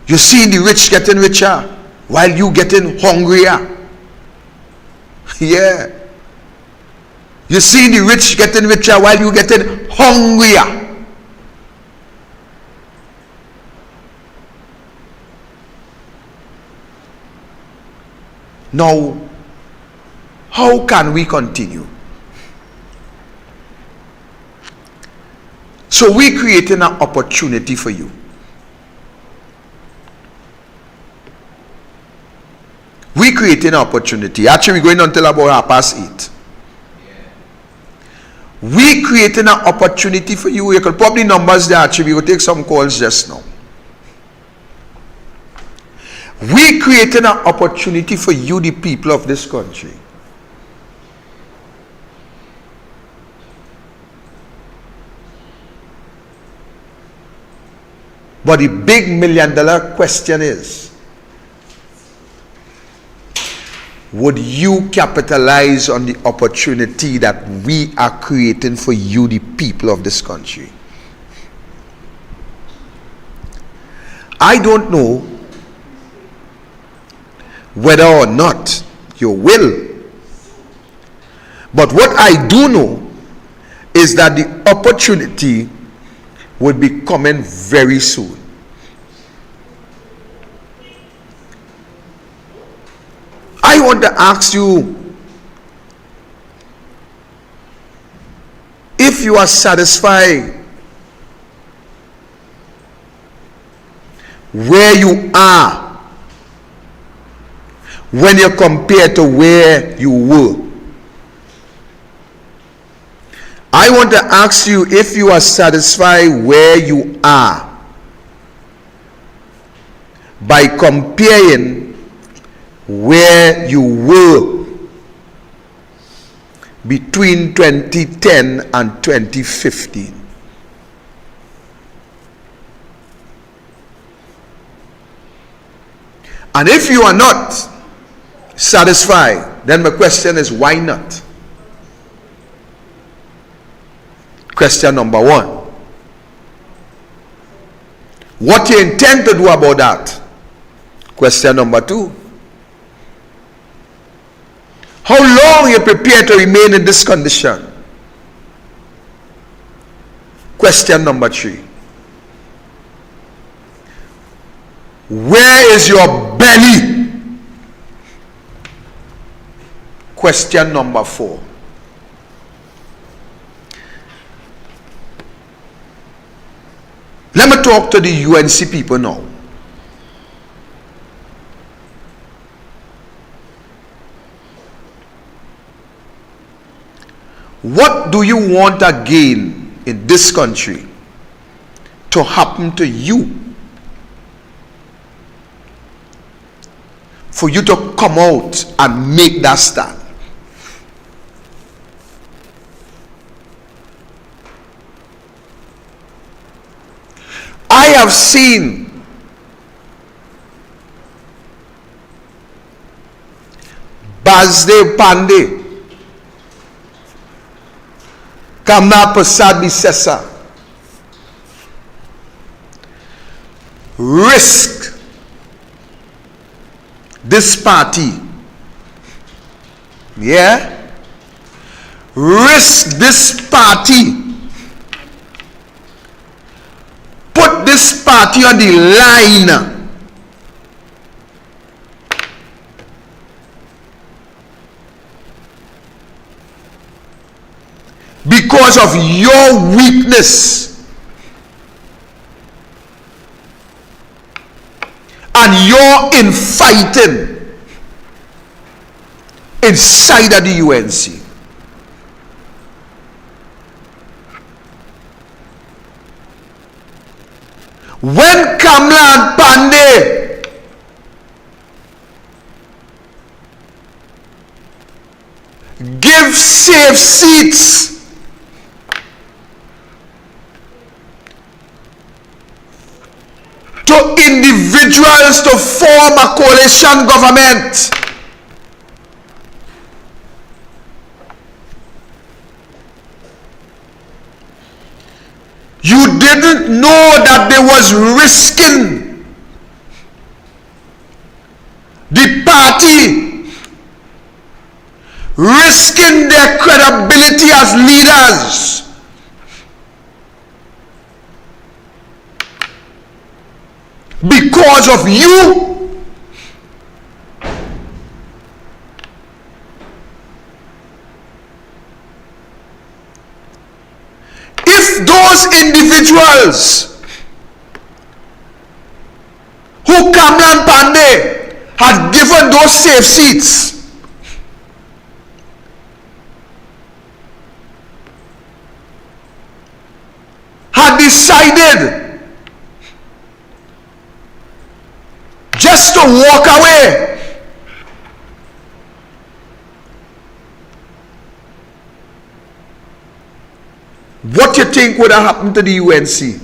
You're seeing the rich getting richer while you getting hungrier. Yeah. You're seeing the rich getting richer while you getting hungrier. Now, how can we continue? So we're creating an opportunity for you. We're creating an opportunity. Actually, we're going until about 8:30. We're creating an opportunity for you. You could probably numbers there. Actually, we will take some calls just now. We're creating an opportunity for you, the people of this country. But the big $1 million question is, would you capitalize on the opportunity that we are creating for you, the people of this country? I don't know whether or not you will. But what I do know is that the opportunity will be coming very soon. I want to ask you if you are satisfied where you are when you compare to where you were. I want to ask you if you are satisfied where you are by comparing where you were between 2010 and 2015. And if you are not satisfied, then my question is, why not? Question number one. What you intend to do about that? Question number two. How long you prepare to remain in this condition? Question number three. Where is your belly? Question number four. Let me talk to the UNC people now. What do you want again in this country to happen to you for you to come out and make that stand? I have seen Bazde Pandey, Kamna Prasad Bisesa risk this party, risk this party, put this party on the line because of your weakness and your infighting inside of the UNC. When Kamla and Pandey give safe seats to individuals to form a coalition government, you didn't know that they was risking the party, risking their credibility as leaders, because of you. If those individuals who Kamlan Pandey had given those safe seats had decided just to walk away, what you think would have happened to the UNC?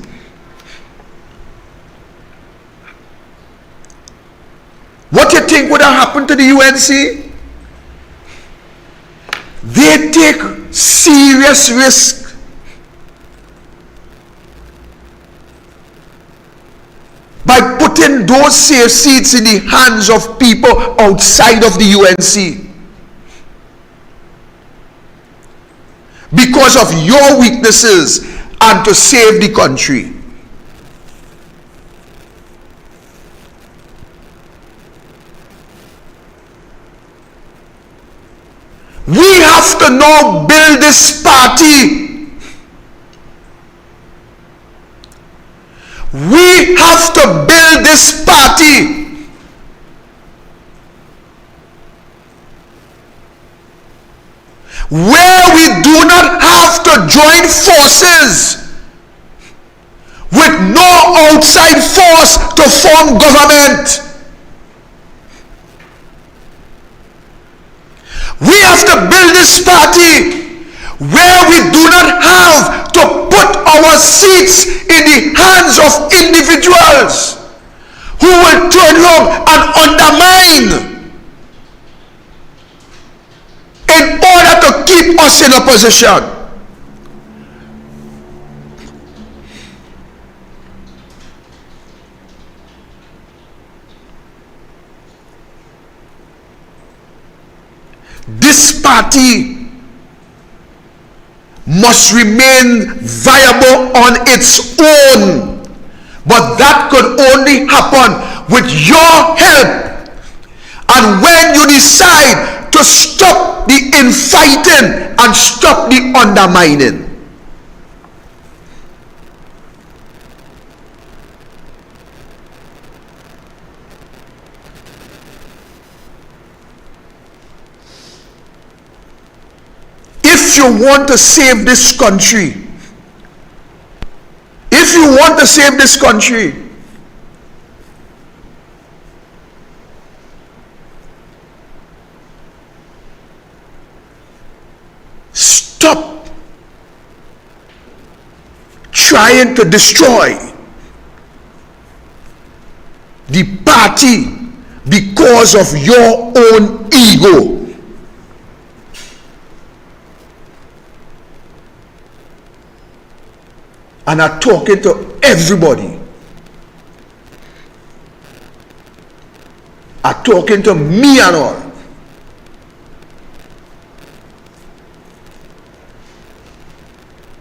What you think would have happened to the UNC? They take serious risk by putting those safe seats in the hands of people outside of the UNC. Because of your weaknesses and to save the country. We have to now build this party. We have to build this party where we do not have to join forces with no outside force to form government. We have to build this party where we do not have to put our seats in the hands of individuals who will turn around and undermine in order to keep us in a position. This party must remain viable on its own, but that could only happen with your help. And when you decide to stop the infighting and stop the undermining. If if you want to save this country, if you want to save this country, stop trying to destroy the party because of your own ego. And I'm talking to everybody. I'm talking to me and all.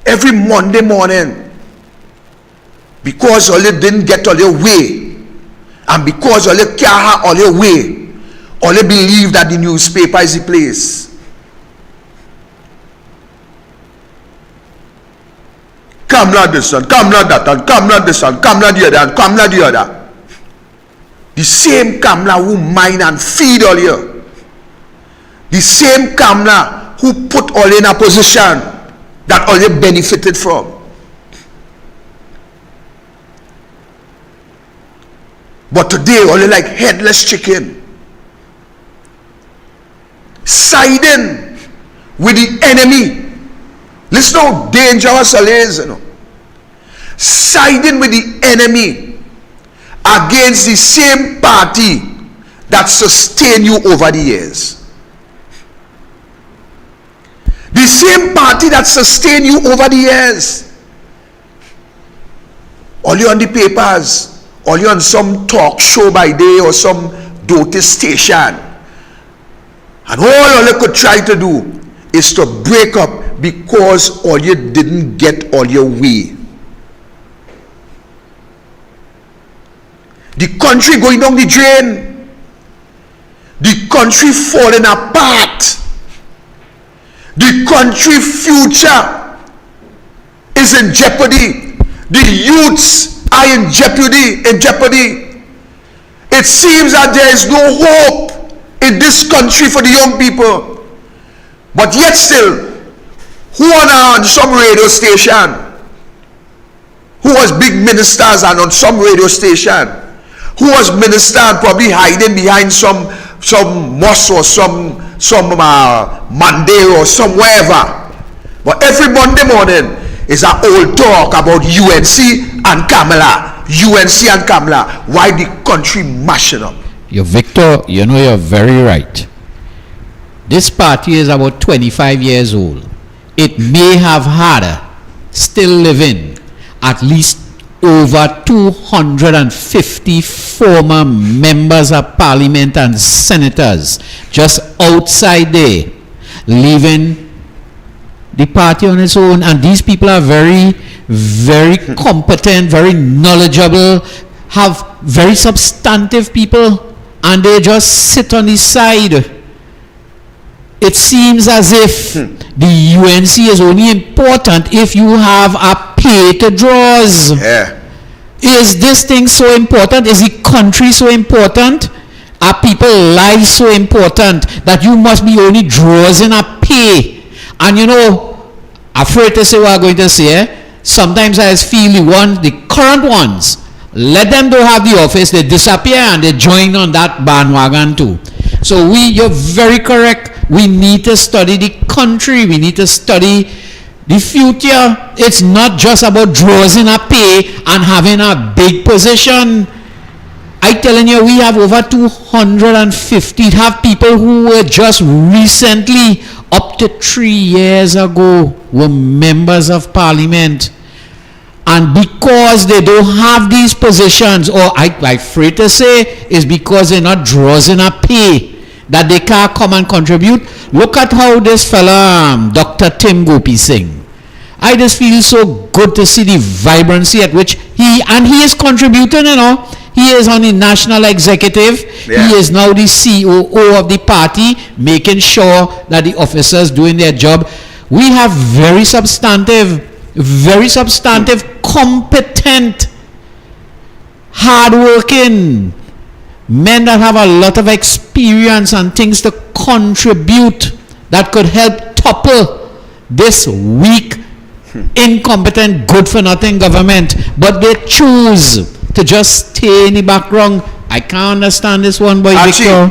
Every Monday morning, because all you didn't get all your way, and because all you can't have all your way, all you believe that the newspaper is the place. Come not this one, come not that one, come not this one, come not the other, and come not the other. The same Kamla who mine and feed all you. The same Kamla who put all in a position that all you benefited from. But today all you like headless chicken. Siding with the enemy. Listen how dangerous it is, you know. Siding with the enemy against the same party that sustained you over the years. The same party that sustained you over the years. All you on the papers, all you on some talk show by day or some doty station. And all you could try to do is to break up because all you didn't get all your way. The country going down the drain. The country falling apart. The country future is in jeopardy. The youths are in jeopardy. It seems that there is no hope in this country for the young people. But yet still, who are on some radio station, who was big ministers and on some radio station, who was minister probably hiding behind some mosque or some mandate or some wherever. But every Monday morning is an old talk about UNC and Kamala. UNC and Kamala. Why the country mashing up? Victor, you know, you're very right. This party is about 25 years old. It may have had, still living, at least over 250 former members of parliament and senators just outside there, leaving the party on its own. And these people are very, very competent, very knowledgeable, have very substantive people, and they just sit on the side. It seems as if the UNC is only important if you have a pay to draws. Yeah. Is this thing so important? Is the country so important? Are people's lives so important that you must be only draws in a pay? And you know, afraid to say what I'm going to say, sometimes I just feel the current ones, let them don't have the office, they disappear and they join on that bandwagon too. So you're very correct. We need to study the country. We need to study the future. It's not just about drawing a pay and having a big position. I telling you, we have over 250 have people who were just recently, up to 3 years ago, were members of parliament. And because they don't have these positions, or I'm afraid to say, is because they're not drawing a pay, that they can't come and contribute. Look at how this fella, Dr. Tim Gopi Singh. I just feel so good to see the vibrancy at which he is contributing, you know. He is on the national executive. Yeah. He is now the COO of the party, making sure that the officers doing their job. We have very substantive, competent, hardworking men that have a lot of experience and things to contribute that could help topple this weak, incompetent, good-for-nothing government, but they choose to just stay in the background. I can't understand this one, boy, Victor.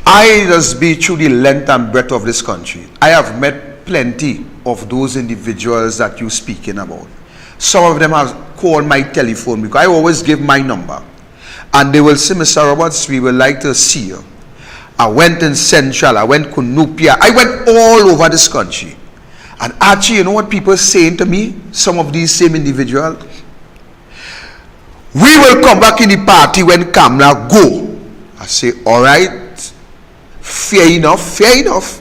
I just be through the length and breadth of this country. I have met plenty of those individuals that you're speaking about. Some of them have called my telephone because I always give my number. And they will say, Mr. Roberts, we would like to see you. I went in Central, I went Kunupia, I went all over this country. And actually, you know what people are saying to me? Some of these same individuals. We will come back in the party when Kamla go. I say, all right, fair enough, fair enough.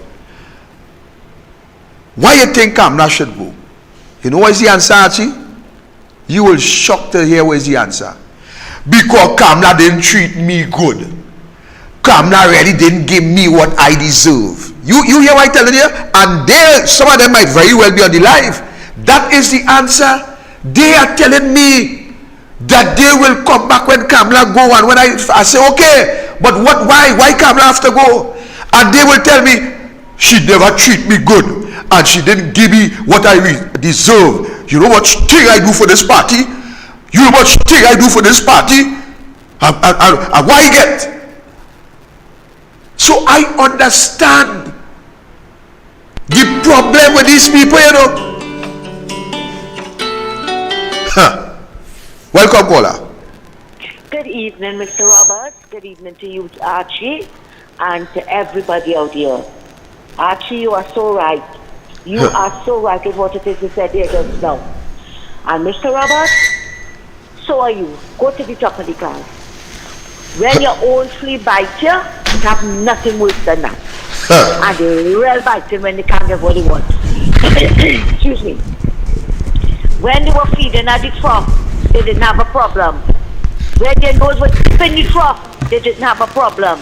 Why you think Kamla should go? You know what is the answer, Archie? You will shock to hear what is the answer. Because Kamla didn't treat me good. Kamla really didn't give me what I deserve. You hear what I'm telling you? And they, some of them might very well be on the live. That is the answer. They are telling me that they will come back when Kamla go. And when I say, okay, but what? Why Kamla have to go? And they will tell me, she never treat me good. And she didn't give me what I deserve. You know what thing I do for this party? You know what thing I do for this party? And why get? So I understand the problem with these people, you know. Welcome, caller. Good evening, Mr. Roberts. Good evening to you, Archie, and to everybody out here. Archie, you are so right. You are so right with what it is you said here just now. And Mr. Roberts, so are you. Go to the top of the class. When your own flea bites you, you have nothing worse than that. And they real biting when they can't get what they want. Excuse me. When they were feeding at the trough, they didn't have a problem. When their nose was in the trough, they didn't have a problem.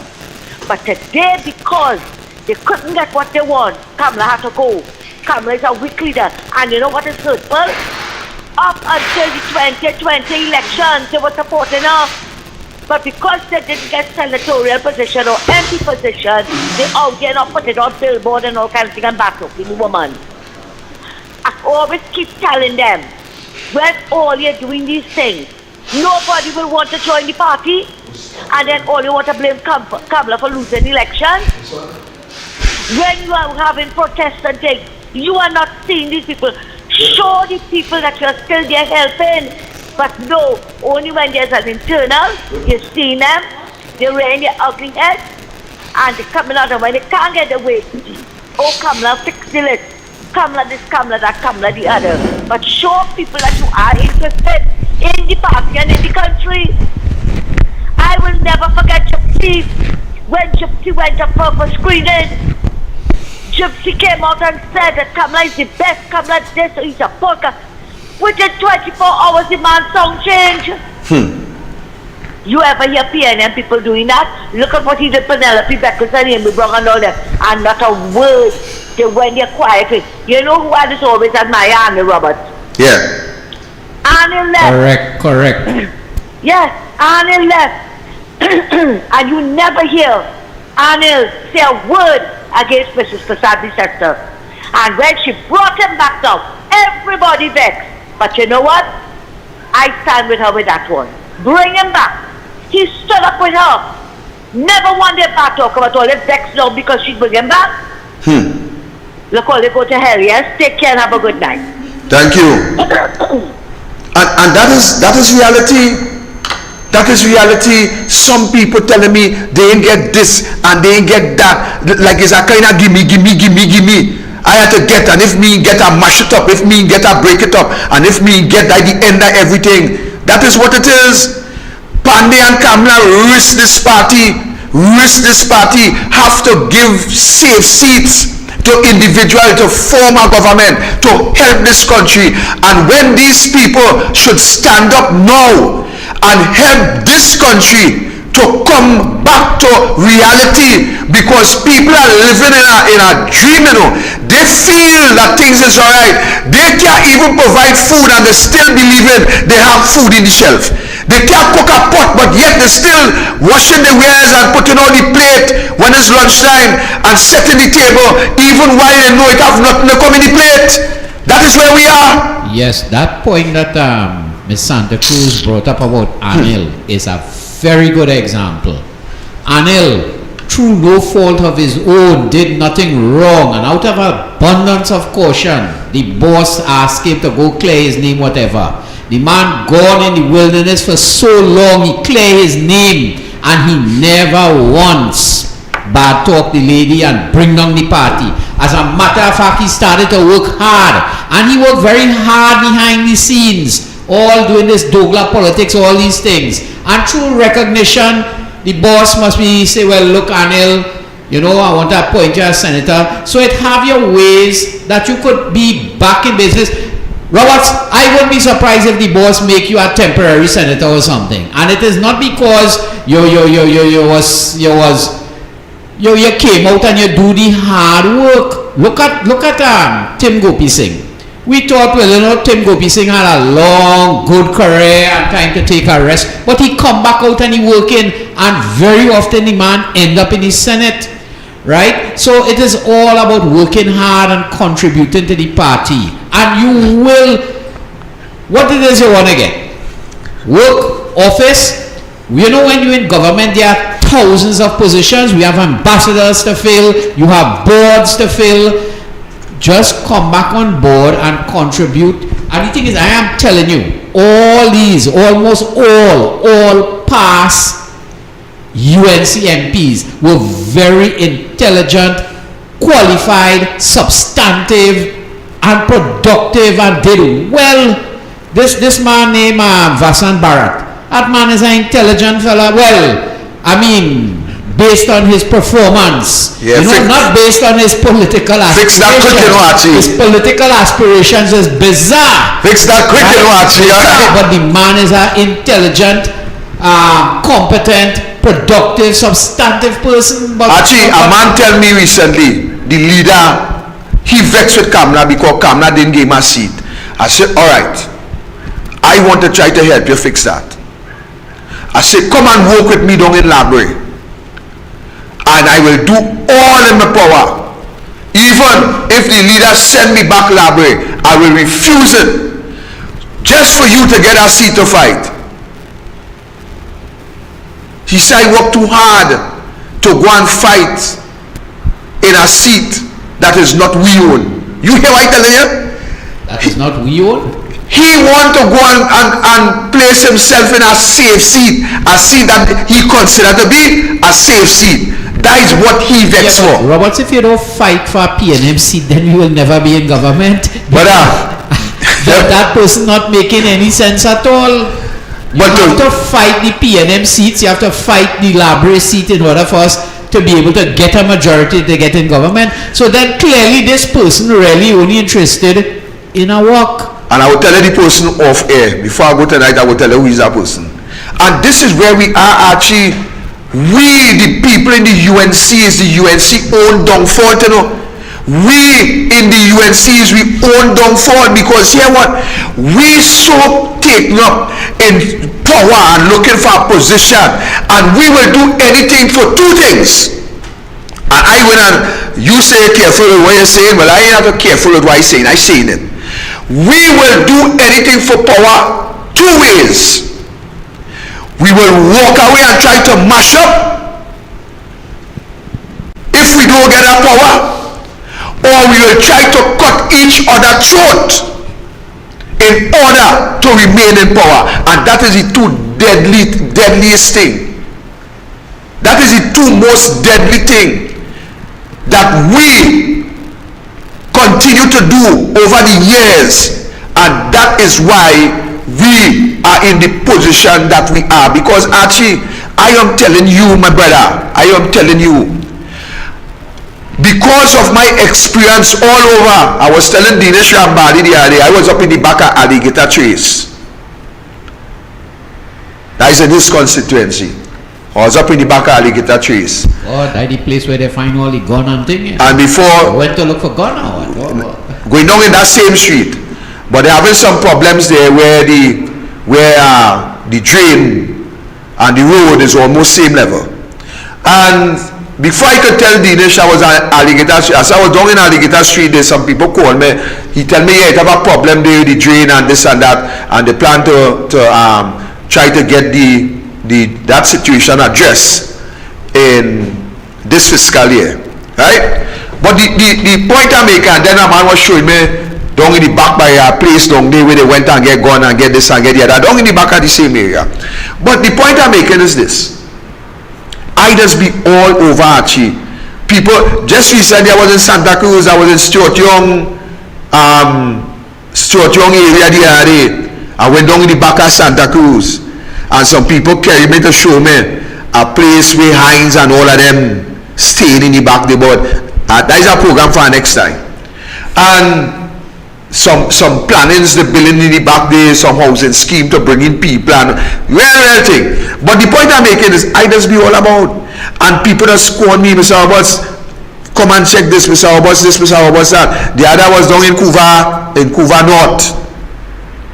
But today, because they couldn't get what they want, Kamala had to go. Kamala is a weak leader. And you know what is hurtful? Up until the 2020 elections, they were supporting her. But because they didn't get senatorial position or MP position, they out there not put it on billboard and all kinds of things and back up in the woman. I always keep telling them, when all you're doing these things, nobody will want to join the party, and then all you want to blame Kamala for losing the election. When you are having protests and things, you are not seeing these people. Show the people that you're still there helping. But no, only when there's an internal, you're seeing them, they're wearing their ugly heads, and they're coming out and when they can't get away, oh, Kamala, fix the list. Kamala this, Kamala that, Kamala the other. But show people that you are interested in the party and in the country. I will never forget Gypsy. When Gypsy went up for screening, Gypsy came out and said that Kamala is the best, Kamala this, he's a podcast. Within 24 hours, the man's sound change. You ever hear PNM people doing that? Look at what he did Penelope Beckles and Amy Brown and all that. And not a word. They went there quietly. You know who I just always admire? Annie Roberts. Yeah. Annie left. Correct. Yes, Annie left. And you never hear Annie say a word against Mrs. Prasad Sector. And when she brought him back down, everybody vexed. But you know what? I stand with her with that one. Bring him back. He stood up with her. Never one day back talk about all this vexed now because she bring him back. Look, all they go to hell, yes? Take care and have a good night. Thank you. and that is reality. That is reality. Some people telling me they ain't get this and they ain't get that. Like it's a kind of gimme. I had to get, and if me get, I mash it up. If me get, I break it up. And if me get, I the end of everything. That is what it is. Pandey and Kamala risk this party, have to give safe seats to individuals to form a government, to help this country. And when these people should stand up now and help this country to come back to reality, because people are living in a dream, you know. They feel that things is alright. They can't even provide food and they still believing they have food in the shelf. They can't cook a pot, but yet they're still washing the wares and putting on the plate when it's lunchtime and setting the table, even while they know it have nothing to come in the plate. That is where we are. Yes, that point that Ms. Santa Cruz brought up about Anil is a very good example. Anil, through no fault of his own, did nothing wrong, and out of abundance of caution, the boss asked him to go clear his name, whatever. The man gone in the wilderness for so long, he clear his name, and he never once bad talk the lady and bring down the party. As a matter of fact, he started to work hard, and he worked very hard behind the scenes, all doing this Douglas politics, all these things. And through recognition, the boss must be say, well, look, Anil, you know, I want to appoint you as senator. So it have your ways that you could be back in business. Roberts, I wouldn't be surprised if the boss make you a temporary senator or something. And it is not because you came out and you do the hard work. Look at Tim Gopi Singh. We thought, well, you know, Tim Gopi Singh had a long, good career and time to take a rest. But he come back out and he working, and very often the man end up in the Senate. Right? So it is all about working hard and contributing to the party. And you will, what it is you want to get? Work, office. You know, when you're in government, there are thousands of positions. We have ambassadors to fill. You have boards to fill. Just come back on board and contribute. And the thing is, I am telling you, all these, almost all past UNC MPs were very intelligent, qualified, substantive, and productive, and did well. This man named Vasan Bharat, that man is an intelligent fella. Well, I mean, based on his performance, yeah, you know, not based on his political aspirations. Fix that quick, you know, Archie. His political aspirations is bizarre. Fix that quick, you know, Archie. But the man is an intelligent, competent, productive, substantive person. But Archie, a man tell me recently, the leader, he vexed with Kamla because Kamla didn't give him a seat. I said, all right, I want to try to help you fix that. I said, come and work with me down in library, and I will do all in my power. Even if the leader send me back library, I will refuse it, just for you to get a seat to fight. He said, I work too hard to go and fight in a seat that is not we own. You hear what I tell you? that is not we own. He want to go and place himself in a safe seat, a seat that he considered to be a safe seat. That is what he vexed for. Roberts, if you don't fight for a PNM seat, then you will never be in government. But that person not making any sense at all. You have to fight the PNM seats, you have to fight the library seat in order for us to be able to get a majority to get in government. So then clearly this person really only interested in a walk. And I will tell you the person off air. Before I go tonight, I will tell you who is that person. And this is where we are actually. We, the people in the UNC, is the UNC own downfall, you know. We in the UNCs, we own downfall, because here what? We so taken up in power and looking for a position, and we will do anything for two things. And I will, and you say careful with what you're saying, well, I ain't not careful with what I'm saying. I'm saying it. We will do anything for power two ways. We will walk away and try to mash up if we don't get our power, or we will try to cut each other throat in order to remain in power. And that is the two deadliest thing. That is the two most deadly thing that we continue to do over the years, and that is why we are in the position that we are. Because actually, I am telling you, my brother, I am telling you, because of my experience all over. I was telling Dinesh Rambadi the other day, I was up in the back of Alligator Trace. That is in this constituency. I was up in the back of Alligator Trace. Oh, that's the place where they find all the gun and thing. And before, went to look for gun or what? Going down in that same street, but they're having some problems there where the drain and the road is almost same level. And before I could tell Dinesh I was on Alligator Street, as I was down in Alligator Street, there's some people called me. He tell me, yeah, it have a problem there with the drain and this and that, and they plan to try to get that situation addressed in this fiscal year, right? But the point I make, and then a man was showing me down in the back by a place down there where they went and get gun and get this and get the other, down in the back of the same area. But the point I'm making is this: I just be all over Archie. People, just recently I was in Santa Cruz, I was in Stuart Young area the other day. I went down in the back of Santa Cruz, and some people carried me to show me a place where Heinz and all of them staying in the back there. But that is a program for next time. And some plannings, the building in the back there, some housing scheme to bring in people and real thing. But the point I'm making is I just be all about, and people just scorn me, Mr. Roberts, come and check this, Mr. Roberts, this, Mr. Roberts, that. The other was down in Couva North.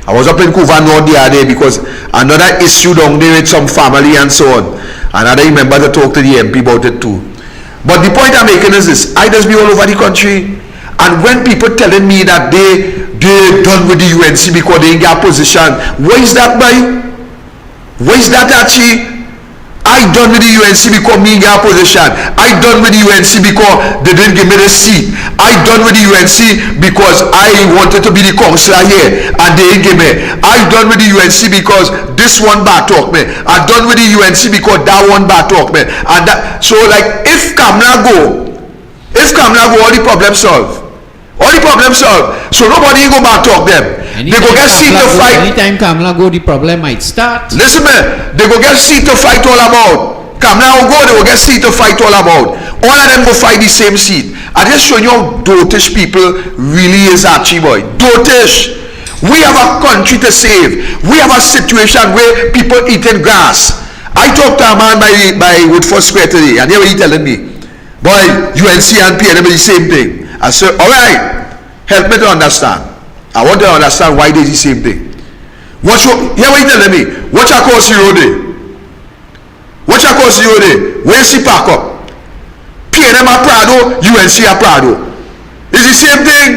I was up in Couva North the other day because another issue down there with some family and so on. And I remember to talk to the MP about it too. But the point I'm making is this: I just be all over the country. And when people telling me that they're done with the UNC because they ain't got position, where is that by? Where is that actually? I done with the UNC because me ain't got position. I done with the UNC because they didn't give me the seat. I done with the UNC because I wanted to be the counselor here and they didn't give me. I done with the UNC because this one bar talk me. I done with the UNC because that one bar talk me. And that, so like if Kamla go, all the problems solved. All the problems solved. So nobody go back talk them. They go get seat to fight. Anytime Kamla go, the problem might start. Listen man, they go get seat to fight all about. Kamla will go, they will get seat to fight all about. All of them go fight the same seat. I just show you how dotish people really is, Archie boy. Dotish. We have a country to save. We have a situation where people eating grass. I talked to a man by Woodford Square today, and they were telling me, boy, UNC and PNM is the same thing. I said, all right, help me to understand. I want to understand why they the same thing. Here what you telling me? What you call Road? What you call Road? Where she park up? PNM a Prado, UNC a Prado. It's the same thing.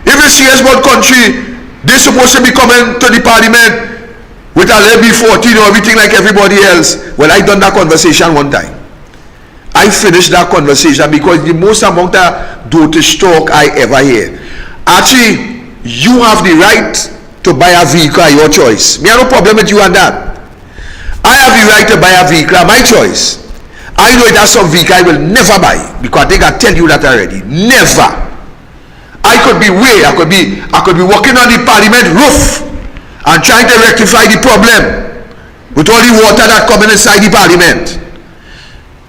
If you see about country, they're supposed to be coming to the parliament with a levy 14 or everything like everybody else. Well, I done that conversation one time. I finished that conversation because the most amount of dotish talk I ever hear. Actually, you have the right to buy a vehicle at your choice. Me have no problem with you on that. I have the right to buy a vehicle at my choice. I know that's some vehicle I will never buy because I think I tell you that already. Never. I could be walking on the parliament roof and trying to rectify the problem with all the water that coming inside the parliament.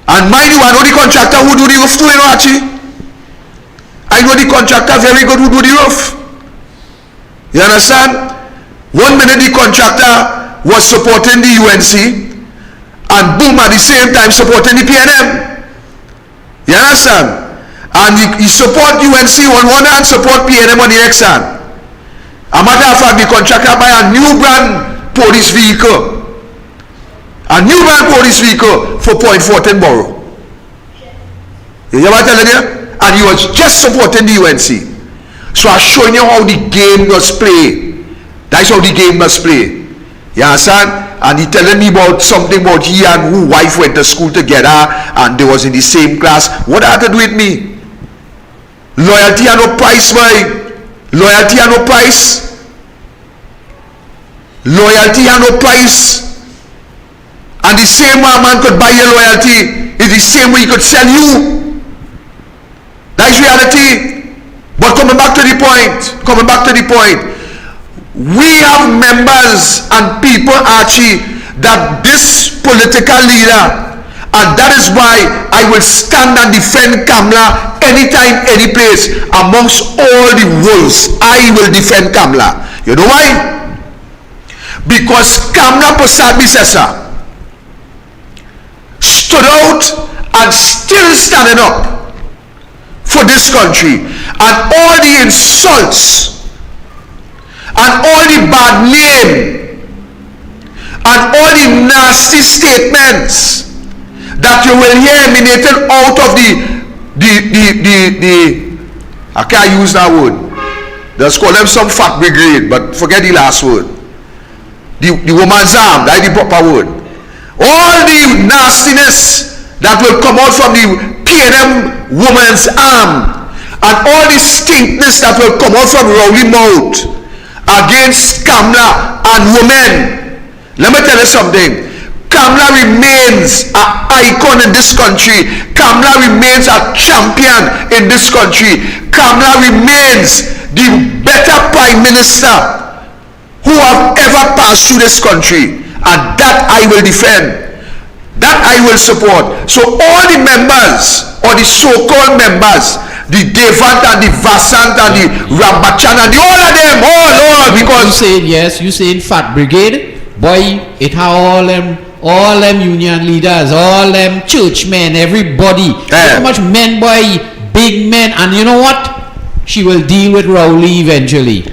And mind you, I know the contractor who do the roof too, you know, Archie. I know the contractor very good who do the roof. You understand? One minute the contractor was supporting the UNC, and boom, at the same time supporting the PNM. You understand? And he support UNC on one hand, support PNM on the next hand. A matter of fact, the contractor buy a new brand police vehicle. A new brand police vehicle for .14 borough. You hear what I'm telling you? And he was just supporting the UNC. So I'm showing you how the game must play. That's how the game must play. You understand? And he telling me about something about he and who wife went to school together and they was in the same class. What had to do with me? Loyalty and no price, boy. Loyalty and no price. Loyalty and no price. And the same way a man could buy your loyalty is the same way he could sell you. That's reality. But coming back to the point, we have members and people, Archie, that this political leader, and that is why I will stand and defend Kamla anytime, any place, amongst all the wolves. I will defend Kamla. You know why? Because Kamla Prasad Bisesa stood out and still standing up for this country, and all the insults and all the bad name and all the nasty statements that you will hear emanating out of the I can't use that word. Let's call them some fat brigade, but forget the last word. The woman's arm, that's the proper word. All the nastiness that will come out from the P&M woman's arm, and all the stinkness that will come out from Rowley mouth against Kamla and women. Let me tell you something. Kamla remains an icon in this country. Kamla remains a champion in this country. Kamla remains the better prime minister who have ever passed through this country, and that I will defend, that I will support. So all the members, or the so-called members, the Devant and the Vasant and the Rambachan and all of them, oh Lord, because you say yes, you say Fat Brigade, boy, it have all them union leaders, all them churchmen, everybody, so much men, boy, big men, and you know what? She will deal with Rowley eventually.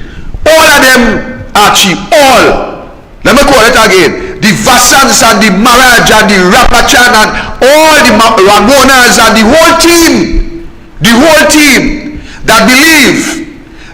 All of them, Archie, all. Let me call it again. The Vassans and the Maraj and the Rapachan and all the Ramonas and the whole team that believe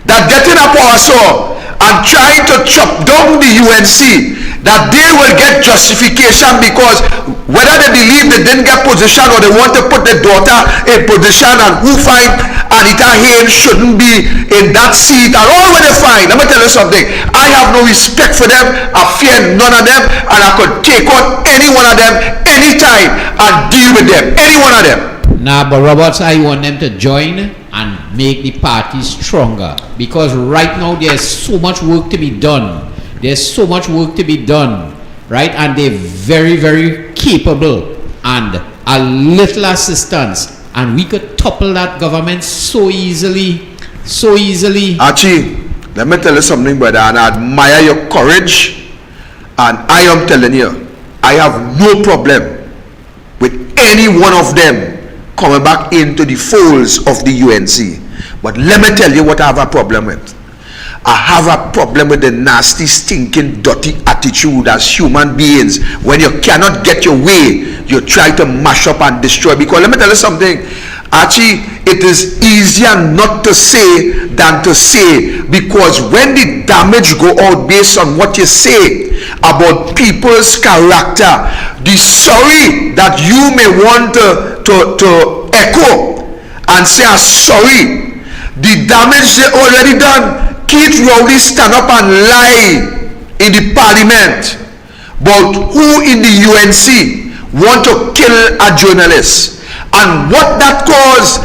that getting up our saw and trying to chop down the UNC, that they will get justification because whether they believe they didn't get position or they want to put their daughter in position, and who find Anita Haynes shouldn't be in that seat and all what they find. Let me tell you something. I have no respect for them. I fear none of them, and I could take on any one of them anytime and deal with them. Any one of them. Nah, but Roberts, I want them to join and make the party stronger, because right now there's so much work to be done. There's so much work to be done, right? And they're very, very capable, and a little assistance, and we could topple that government so easily, so easily. Archie, let me tell you something, brother, and I admire your courage, and I am telling you, I have no problem with any one of them coming back into the folds of the UNC. But let me tell you what I have a problem with. I have a problem with the nasty, stinking, dirty attitude as human beings. When you cannot get your way, you try to mash up and destroy. Because let me tell you something, Archie, it is easier not to say than to say, because when the damage go out based on what you say about people's character, the sorry that you may want to echo and say, I'm sorry, the damage they already done. Keith Rowley stand up and lie in the parliament, but who in the UNC want to kill a journalist, and what that caused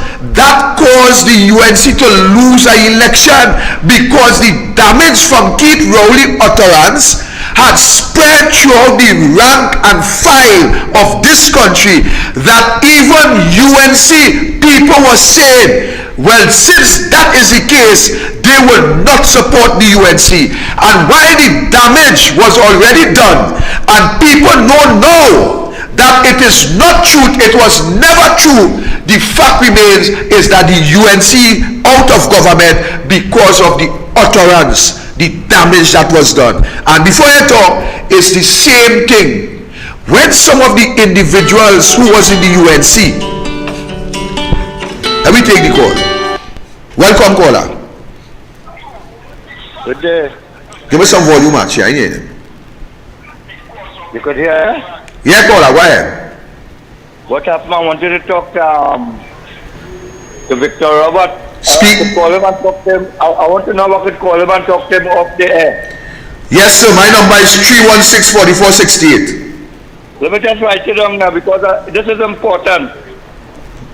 the UNC to lose an election, because the damage from Keith Rowley utterance had spread throughout the rank and file of this country, that even UNC people were saying, well, since that is the case, they will not support the UNC. And while the damage was already done, and people know that it is not true, it was never true, the fact remains is that the UNC out of government because of the utterance, the damage that was done. And before I talk, it's the same thing when some of the individuals who was in the UNC. Let me take the call. Welcome, caller. Good day. Give me some volume, actually. I need it. You could hear? Yeah, caller, go ahead. What happened? I wanted to talk to Victor Robert. Speak. I call him and talk to him. I want to know if I could call him and talk to him off the air. Yes, sir. My number is 316-4468. Let me just write it down now, because this is important.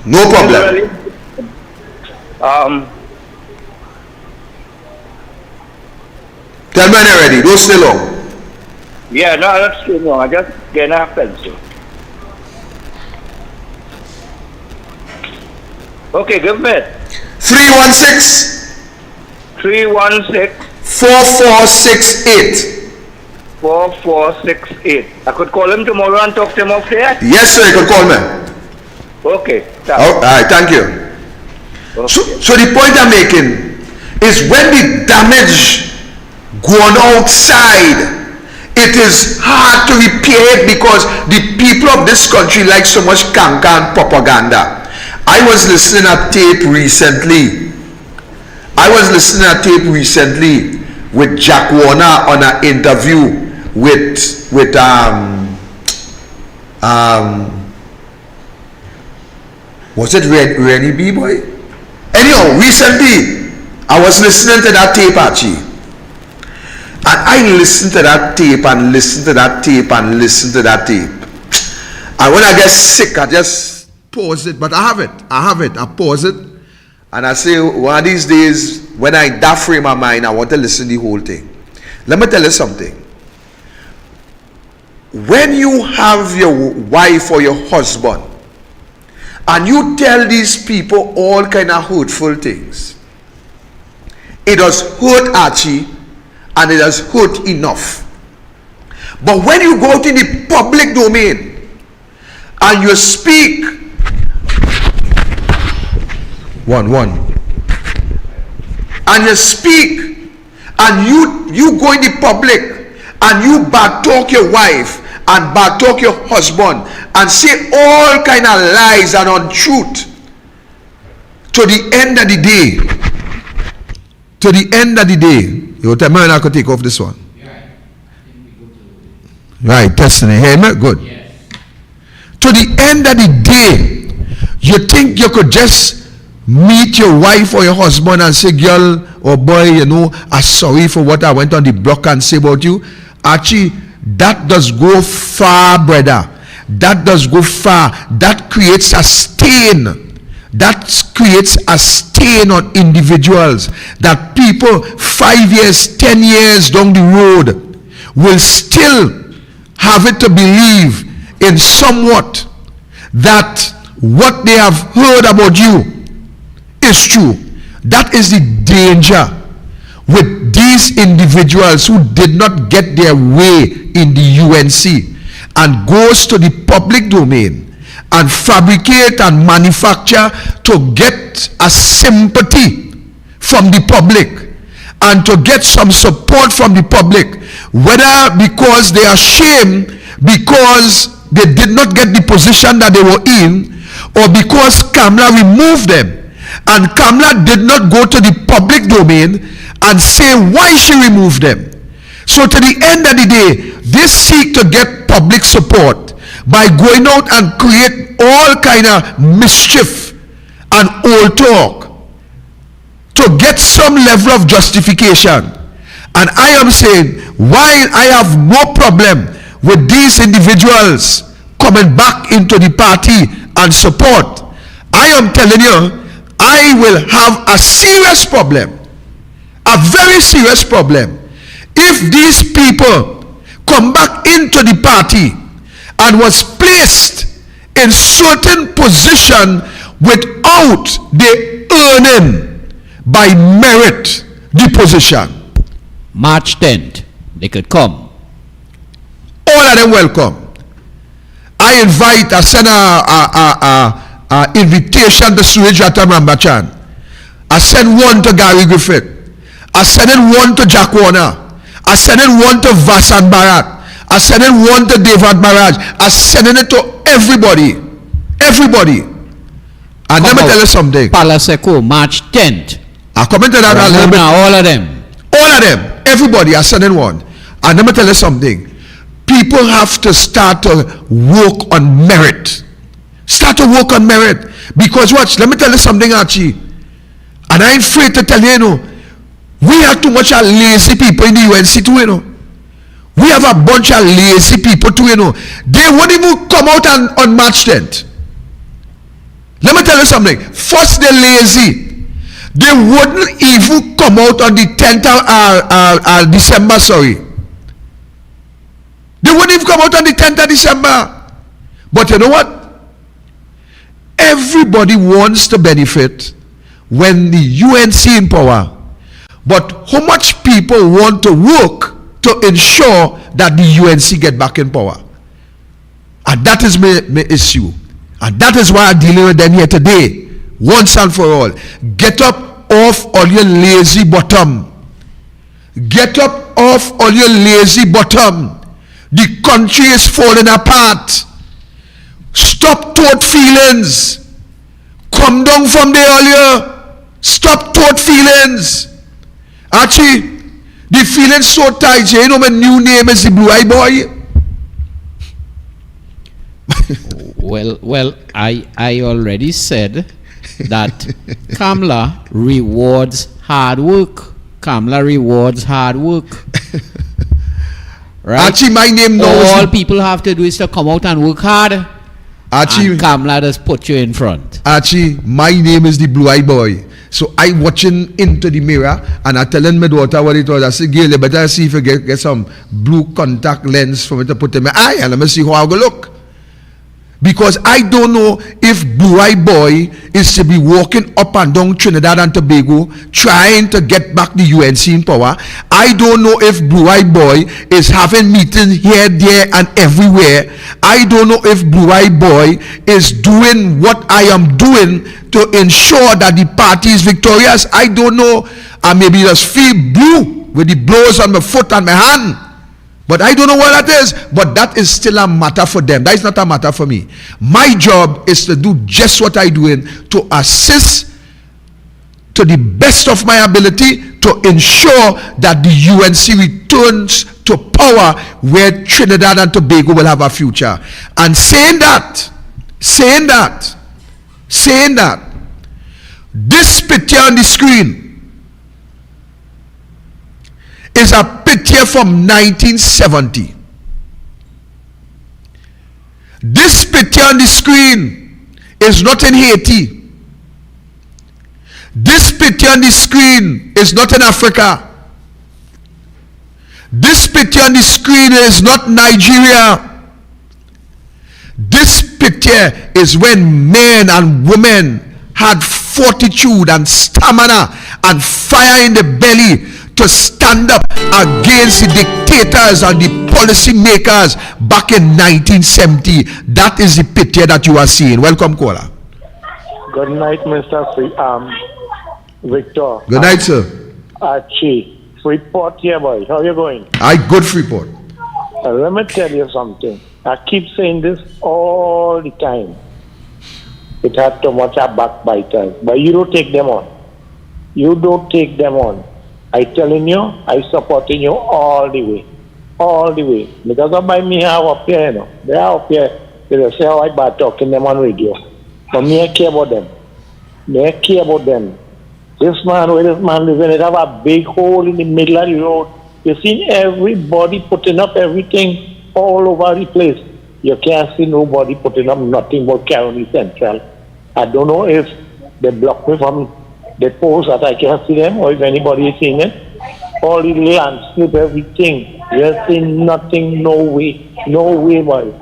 No problem. Tell me when you're ready. Don't stay long. Yeah, no, that's too long. I just get a pencil. Okay, give me it. 316 4468. 4468. I could call him tomorrow and talk to him off there? Yes, sir. You can call me. Okay. All right. Thank you. Okay. So the point I'm making is when the damage gone outside it is hard to repair it because the people of this country like so much canker and propaganda. I was listening at tape recently. With Jack Warner on an interview with was it Rennie B boy? Anyhow, recently I was listening to that tape actually. And I listened to that tape and listened to that tape and listened to that tape. And when I get sick, I just pause it. But I have it. I pause it. And I say, one of these days, when I in that frame of mind, I want to listen to the whole thing. Let me tell you something. When you have your wife or your husband, and you tell these people all kind of hurtful things, it does hurt Archie, and it has hurt enough. But when you go out in the public domain and you speak and you speak and you go in the public and you backtalk your wife and backtalk your husband and say all kind of lies and untruth, to the end of the day, you tell me I could take off this one. Right, testing it. Hear me? Good. Yes. To the end of the day, you think you could just meet your wife or your husband and say, girl or boy, you know, I'm sorry for what I went on the block and say about you. Actually, that does go far, brother. That does go far. That creates a stain. That creates a stain on individuals, that people 5 years, 10 years down the road will still have it to believe in somewhat that what they have heard about you is true. That is the danger with these individuals who did not get their way in the UNC and goes to the public domain and fabricate and manufacture to get a sympathy from the public and to get some support from the public, whether because they are ashamed because they did not get the position that they were in, or because Kamala removed them and Kamala did not go to the public domain and say why she removed them. So to the end of the day, they seek to get public support by going out and create all kind of mischief and old talk to get some level of justification. And I am saying, while I have no problem with these individuals coming back into the party and support, I am telling you, I will have a serious problem, a very serious problem, if these people come back into the party and was placed in certain position without they earning by merit the position. March 10th, they could come. All of them welcome. I invite, I send a invitation to Surajata Rambachan. I send one to Gary Griffith. I send one to Jack Warner. I send one to Vasan Bharat. I send one to David Maraj. I send it to everybody. Everybody. And let me tell you something. Palaseco, March 10th. I comment on that a little bit. All of them. All of them. Everybody. I send one. And let me tell you something. People have to start to work on merit. Start to work on merit. Because watch, let me tell you something, Archie. And I ain't afraid to tell you, you know, we have too much of lazy people in the UNC too, you know. We have a bunch of lazy people too, you know. They won't even come out on March 10th. Let me tell you something. First, they're lazy. They wouldn't even come out on the 10th of December, sorry. They wouldn't even come out on the 10th of December. But you know what? Everybody wants to benefit when the UNC in power. But how much people want to work to ensure that the UNC get back in power? And that is my issue. And that is why I'm dealing with them here today. Once and for all. Get up off all your lazy bottom. Get up off all your lazy bottom. The country is falling apart. Stop thought feelings. Come down from there earlier. Stop thought feelings. Archie, the feeling so tight. You know my new name is the Blue Eye Boy. Well, I already said that Kamla rewards hard work. Kamla rewards hard work. Right? Archie, my name now All is people have to do is to come out and work hard. Archie. And Kamla just put you in front. Archie, my name is the Blue Eye Boy. So I watching into the mirror and I telling my daughter what it was. I said, girl, you better see if you get some blue contact lens for me to put in my eye and let me see how I go look. Because I don't know if Blue Eye Boy is to be walking up and down Trinidad and Tobago trying to get back the UNC in power. I don't know if Blue Eye Boy is having meetings here, there and everywhere. I don't know if Blue Eye Boy is doing what I am doing to ensure that the party is victorious. I don't know. I maybe just feel blue with the blows on my foot and my hand. But I don't know what that is. But that is still a matter for them. That is not a matter for me. My job is to do just what I do to assist to the best of my ability to ensure that the UNC returns to power where Trinidad and Tobago will have a future. And saying that, this picture on the screen is a picture from 1970. This picture on the screen is not in Haiti. This picture on the screen is not in Africa. This picture on the screen is not Nigeria. This picture is when men and women had fortitude and stamina and fire in the belly to stand up against the dictators and the policy makers back in 1970. That is the picture that you are seeing. Welcome, caller. Good night, Mr. Victor. Good night, sir. Archie, Freeport here, boy. How are you going? I good Freeport. Let me tell you something. I keep saying this all the time. It has too much of backbiters, but you don't take them on. You don't take them on. I telling you, I supporting you all the way. All the way. Because of by me have up here, you know. They are up here. They say how I bad talking them on radio. But me I care about them. Me I care about them. This man, where this man lives in, it have a big hole in the middle of the road. You seen everybody putting up everything all over the place. You can't see nobody putting up nothing but County Central. I don't know if they block me from the post that I can't see them, or if anybody is seeing it. All the landscape, everything. You're seeing nothing, no way, boy.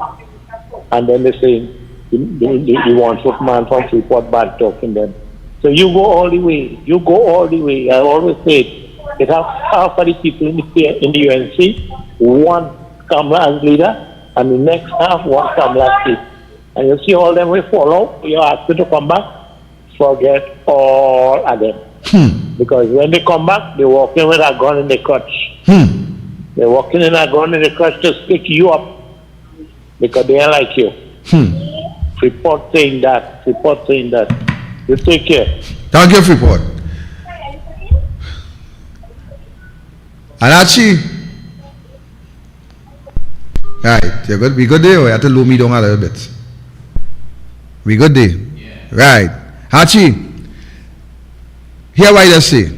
And then they say, the 1 foot man from Freeport bad talking them. So you go all the way. You go all the way. I always say it has half of the people in the UNC, one Kamla as leader, and the next half one Kamla seat. And you see all them will follow. You ask them to come back. Forget all of them. Because when they come back, they're walking with a gun in the crutch. They're walking in a gun in the crutch to stick you up because they don't like you. Freeport saying that. Freeport saying that. You take care. Thank you, Freeport. And Archie, right, you're good. We good there, or you have to lower me down a little bit. We good there, right? Archie, here what I say.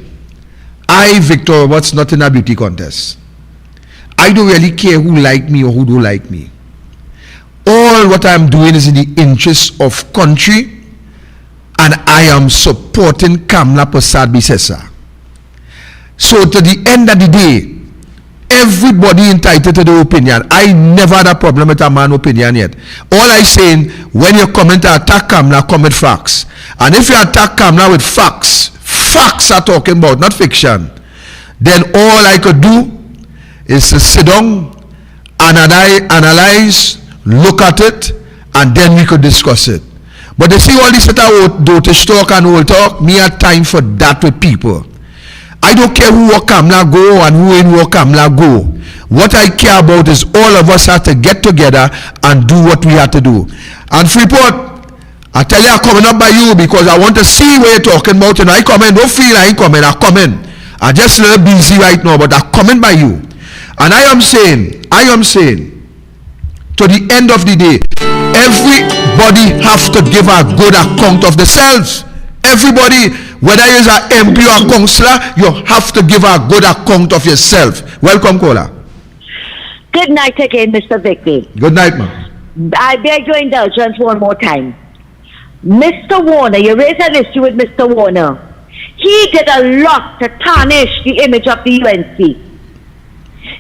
I, Victor Roberts, not in a beauty contest. I don't really care who like me or who don't like me. All what I'm doing is in the interest of country, and I am supporting Kamla Prasad Bisesa. So to the end of the day, everybody entitled to their opinion. I never had a problem with a man's opinion yet. All I saying, when you come to attack Kamla, come with facts. And if you attack Kamla with facts, facts are talking about, not fiction, then all I could do is to sit down, analyze, look at it, and then we could discuss it. But they see all this dotish talk and old talk, me have time for that with people. I don't care who Kamla go and who in Kamla go. What I care about is all of us have to get together and do what we have to do. And Freeport, I tell you, I'm coming up by you because I want to see what you're talking about. And I come in, don't feel I ain't coming, I come in. I'm just a little busy right now, but I'm coming by you. And I am saying, to the end of the day, everybody have to give a good account of themselves. Everybody, whether you're an MP or a councillor, you have to give a good account of yourself. Welcome, caller. Good night again, Mr. Victor. Good night, ma'am. I beg your indulgence one more time. Mr. Warner, you raised an issue with Mr. Warner. He did a lot to tarnish the image of the UNC.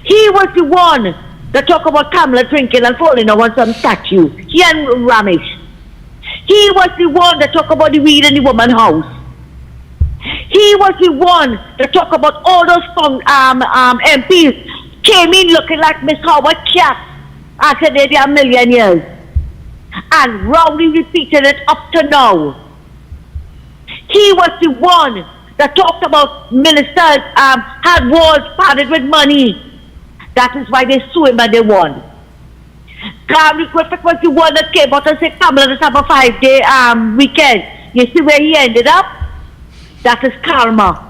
He was the one that talked about Kamala drinking and falling over some statue. He and Ramesh. He was the one that talked about the weed in the woman's house. He was the one that talked about all those MPs came in looking like Miss Howard Cat after they are a million years. And Rowley repeated it up to now. He was the one that talked about ministers had walls padded with money. That is why they sue him and they won. Gary Griffith was the one that came out and said, Kamala, let's have a 5-day weekend. You see where he ended up? That is karma.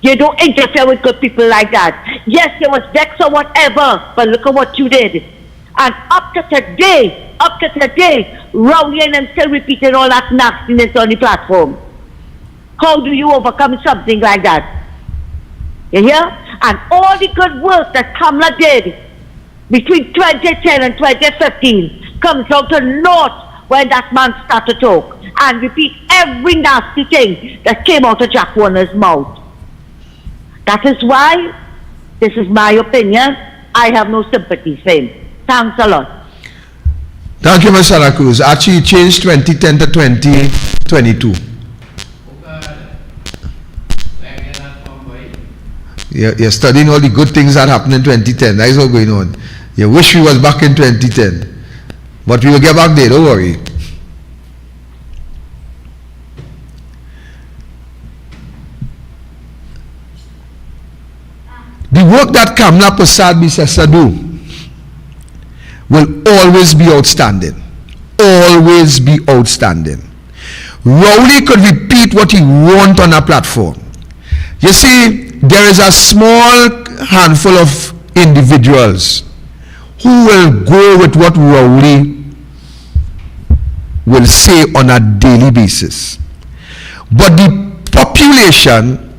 You don't interfere with good people like that. Yes, there was Dex or whatever, but look at what you did. And up to today, Rowley and them still repeating all that nastiness on the platform. How do you overcome something like that? You hear? And all the good work that Kamala did between 2010 and 2015 comes down to naught when that man started to talk and repeat every nasty thing that came out of Jack Warner's mouth. That is why, this is my opinion, I have no sympathy for him. Thanks a lot. Thank you, Ms. Santa Cruz. Actually, it changed 2010 to 2022. You're studying all the good things that happened in 2010. That is what's going on. You wish we was back in 2010. But we will get back there, don't worry. The work that Kamala Prasad Bisesa do will always be outstanding. Always be outstanding. Rowley could repeat what he wants on a platform. You see, there is a small handful of individuals who will go with what Rowley will say on a daily basis. But the population,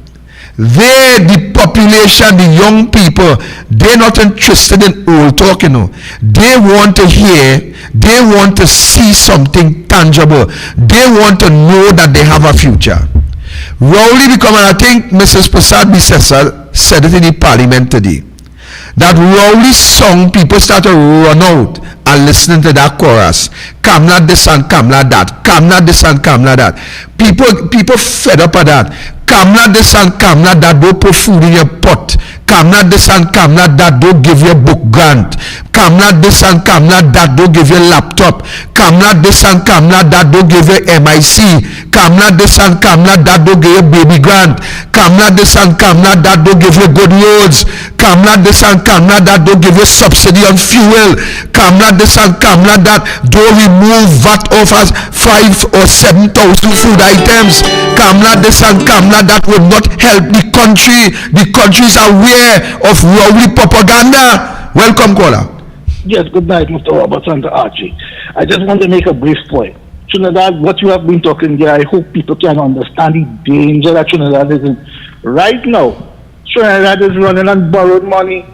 the young people, they're not interested in old talk, you know. They want to hear, they want to see something tangible. They want to know that they have a future. Rowley become, and I think Mrs. Prasad Bisesa said it in the parliament today, that Rowley's song, people start to run out and listening to that chorus. Kamala this and Kamala that. Kamala this and Kamala that. People fed up of that. Kamala this and Kamala that, don't put food in your pot. Kamala this and Kamala that, don't give you book grant. Kamala this and Kamala that, don't give you laptop. Kamala this and Kamala that, don't give you MIC. Kamala this and Kamala that, don't give you baby grant. Kamala this and Kamala that, don't give you good roads. Kamala this and Kamala that, don't give you subsidy on fuel. Kamala this and Kamala that, don't remove VAT off as 5 or 7,000 food items. Kamala this and Kamala that will not help the country. The country is aware of Rowley propaganda. Welcome, caller. Yes, good night, Mr. Roberts and Archie. I just want to make a brief point. Trinidad, what you have been talking here, I hope people can understand the danger that Trinidad is in. Right now, Trinidad is running on borrowed money.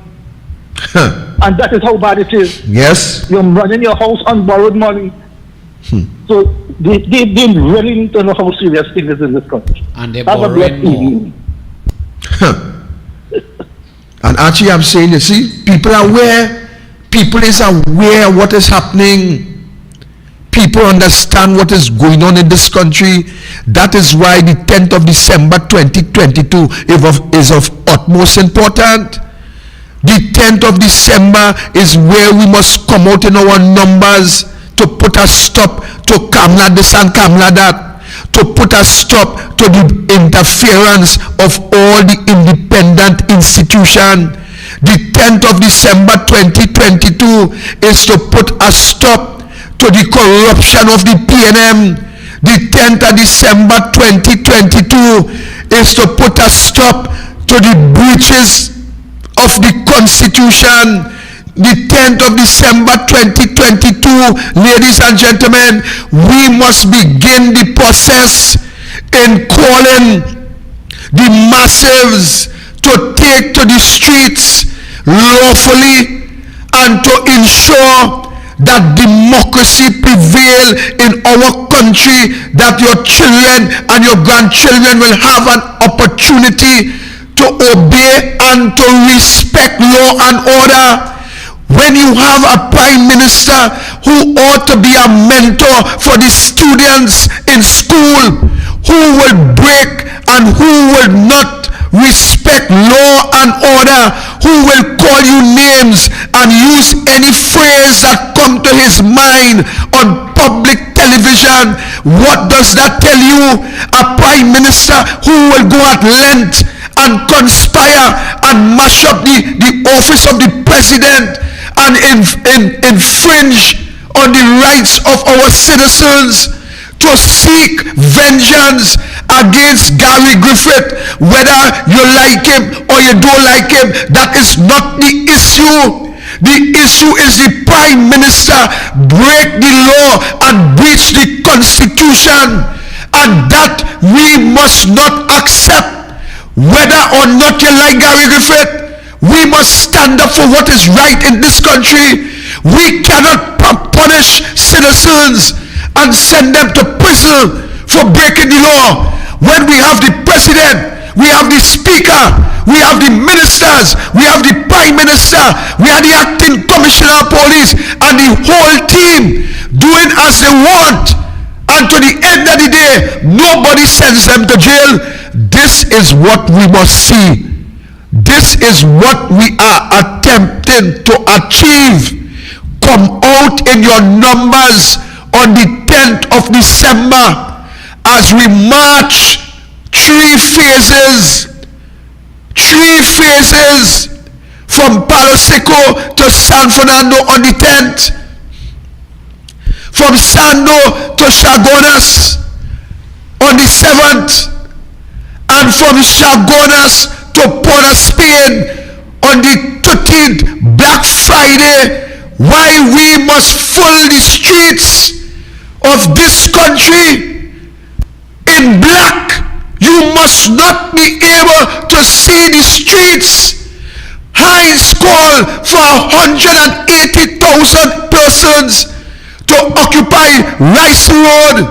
And that is how bad it is. Yes. You're running your house on borrowed money. So they really need to know how serious things is in this country. And they're borrowing more. And actually, I'm saying, you see, people are aware. People is aware of what is happening. People understand what is going on in this country. That is why the 10th of December 2022 is of utmost importance. The 10th of December is where we must come out in our numbers to put a stop to Kamala this and Kamala that, to put a stop to the interference of all the independent institutions. The 10th of December 2022 is to put a stop to the corruption of the PNM. The 10th of December 2022 is to put a stop to the breaches of the Constitution. The 10th of December 2022, ladies and gentlemen, we must begin the process in calling the masses to take to the streets lawfully and to ensure that democracy prevail in our country, that your children and your grandchildren will have an opportunity to obey and to respect law and order. When you have a prime minister who ought to be a mentor for the students in school, who will break and who will not respect law and order, who will call you names and use any phrase that come to his mind on public television, what does that tell you? A prime minister who will go at length and conspire and mash up the office of the president and infringe on the rights of our citizens, to seek vengeance against Gary Griffith, whether you like him or you don't like him. That is not the issue. The issue is the prime minister break the law and breach the Constitution, and that we must not accept. Whether or not you like Gary Griffith, we must stand up for what is right in this country. We cannot punish citizens and send them to prison for breaking the law. When we have the president, we have the speaker, we have the ministers, we have the prime minister, we have the acting commissioner of police, and the whole team doing as they want, and to the end of the day, nobody sends them to jail. This is what we must see. This is what we are attempting to achieve. Come out in your numbers on the 10th of December as we march three phases from Palo Seco to San Fernando on the 10th, from Sando to Chagonas on the 7th, and from Chagonas to Port of Spain on the 13th, Black Friday, while we must fill the streets of this country in black. You must not be able to see the streets. Heinz called for 180,000 persons to occupy Rice Road.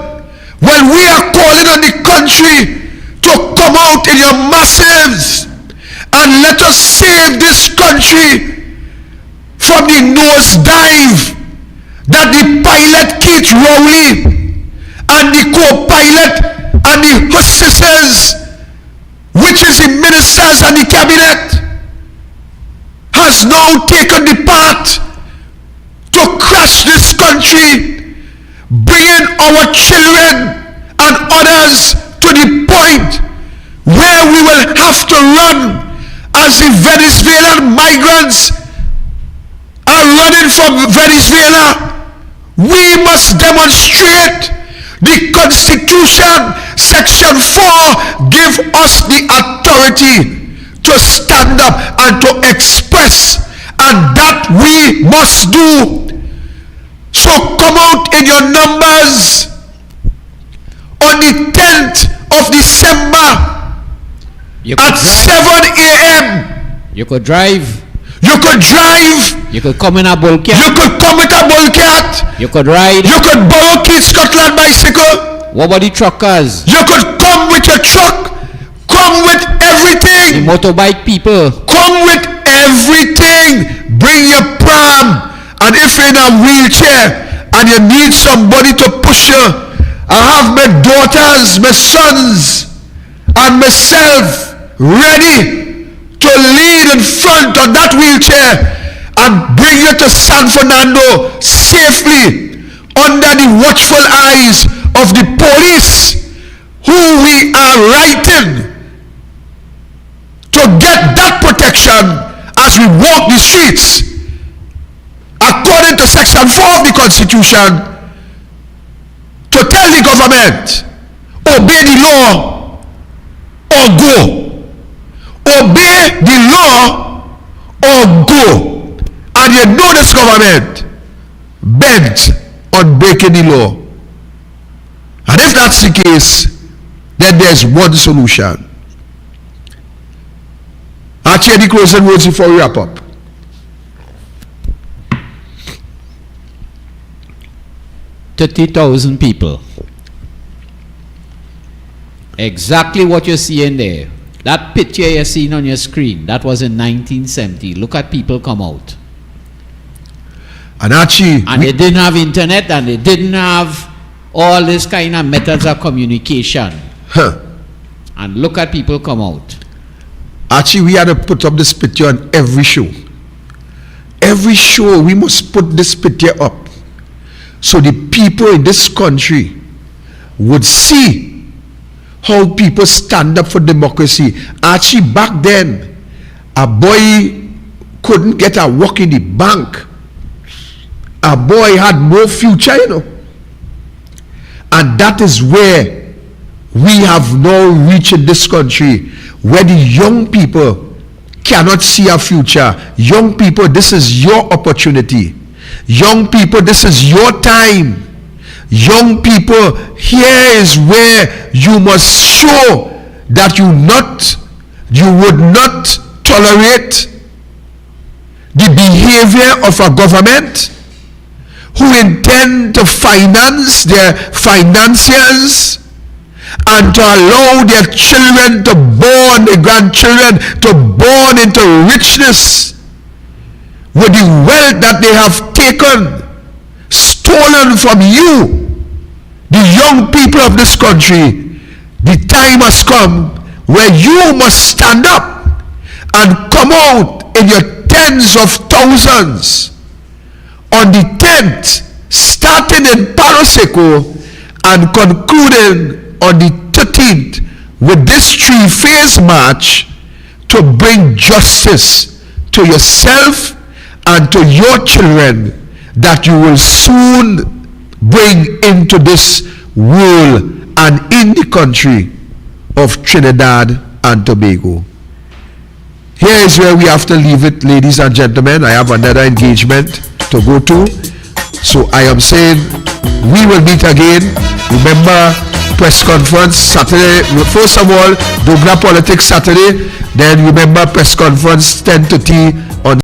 When we are calling on the country to come out in your massives and let us save this country from the nosedive that the pilot Keith Rowley and the co-pilot and the hostesses, which is the ministers and the cabinet, has now taken the path to crash this country, bringing our children and others to the point where we will have to run as the Venezuelan migrants are running from Venezuela. We must demonstrate. The Constitution, Section 4, give us the authority to stand up and to express, and that we must do. So come out in your numbers on the 10th of December at 7 a.m. You could drive. You could drive. You could come in a bullcat. You could come with a bullcat. You could ride. You could borrow Keith Scotland bicycle. What about the truckers? You could come with your truck. Come with everything. The motorbike people. Come with everything. Bring your pram. And if you're in a wheelchair and you need somebody to push you, I have my daughters, my sons, and myself ready to lead in front of that wheelchair and bring you to San Fernando safely under the watchful eyes of the police, who we are writing to get that protection as as we walk the streets, according to Section 4 of the Constitution, to tell the government, obey the law or go. Obey the law or go. And you know this government bent on breaking the law. And if that's the case, then there's one solution. Archie, any closing words before we wrap up? $30,000 people. Exactly what you're seeing there. That picture you're seeing on your screen, that was in 1970. Look at people come out. And Archie, and they didn't have internet, and they didn't have all this kind of methods of communication. And look at people come out. Archie, we had to put up this picture on every show. Every show, we must put this picture up, so the people in this country would see how people stand up for democracy. Archie, back then, a boy couldn't get a work in the bank. A boy had no future, you know. And that is where we have now reached in this country, where the young people cannot see a future. Young people, this is your opportunity. Young people, this is your time. Young people, here is where you must show that you would not tolerate the behavior of a government who intend to finance their financiers and to allow their children to born, their grandchildren to born into richness with the wealth that they have taken, stolen from you, the young people of this country. The time has come where you must stand up and come out in your tens of thousands on the 10th, starting in Paraseco and concluding on the 13th with this three-phase march to bring justice to yourself and to your children that you will soon bring into this world and in the country of Trinidad and Tobago. Here is where we have to leave it, ladies and gentlemen. I have another engagement to go to. So I am saying we will meet again. Remember, press conference Saturday. First of all, Dogra Politics Saturday. Then remember, press conference 10 to T on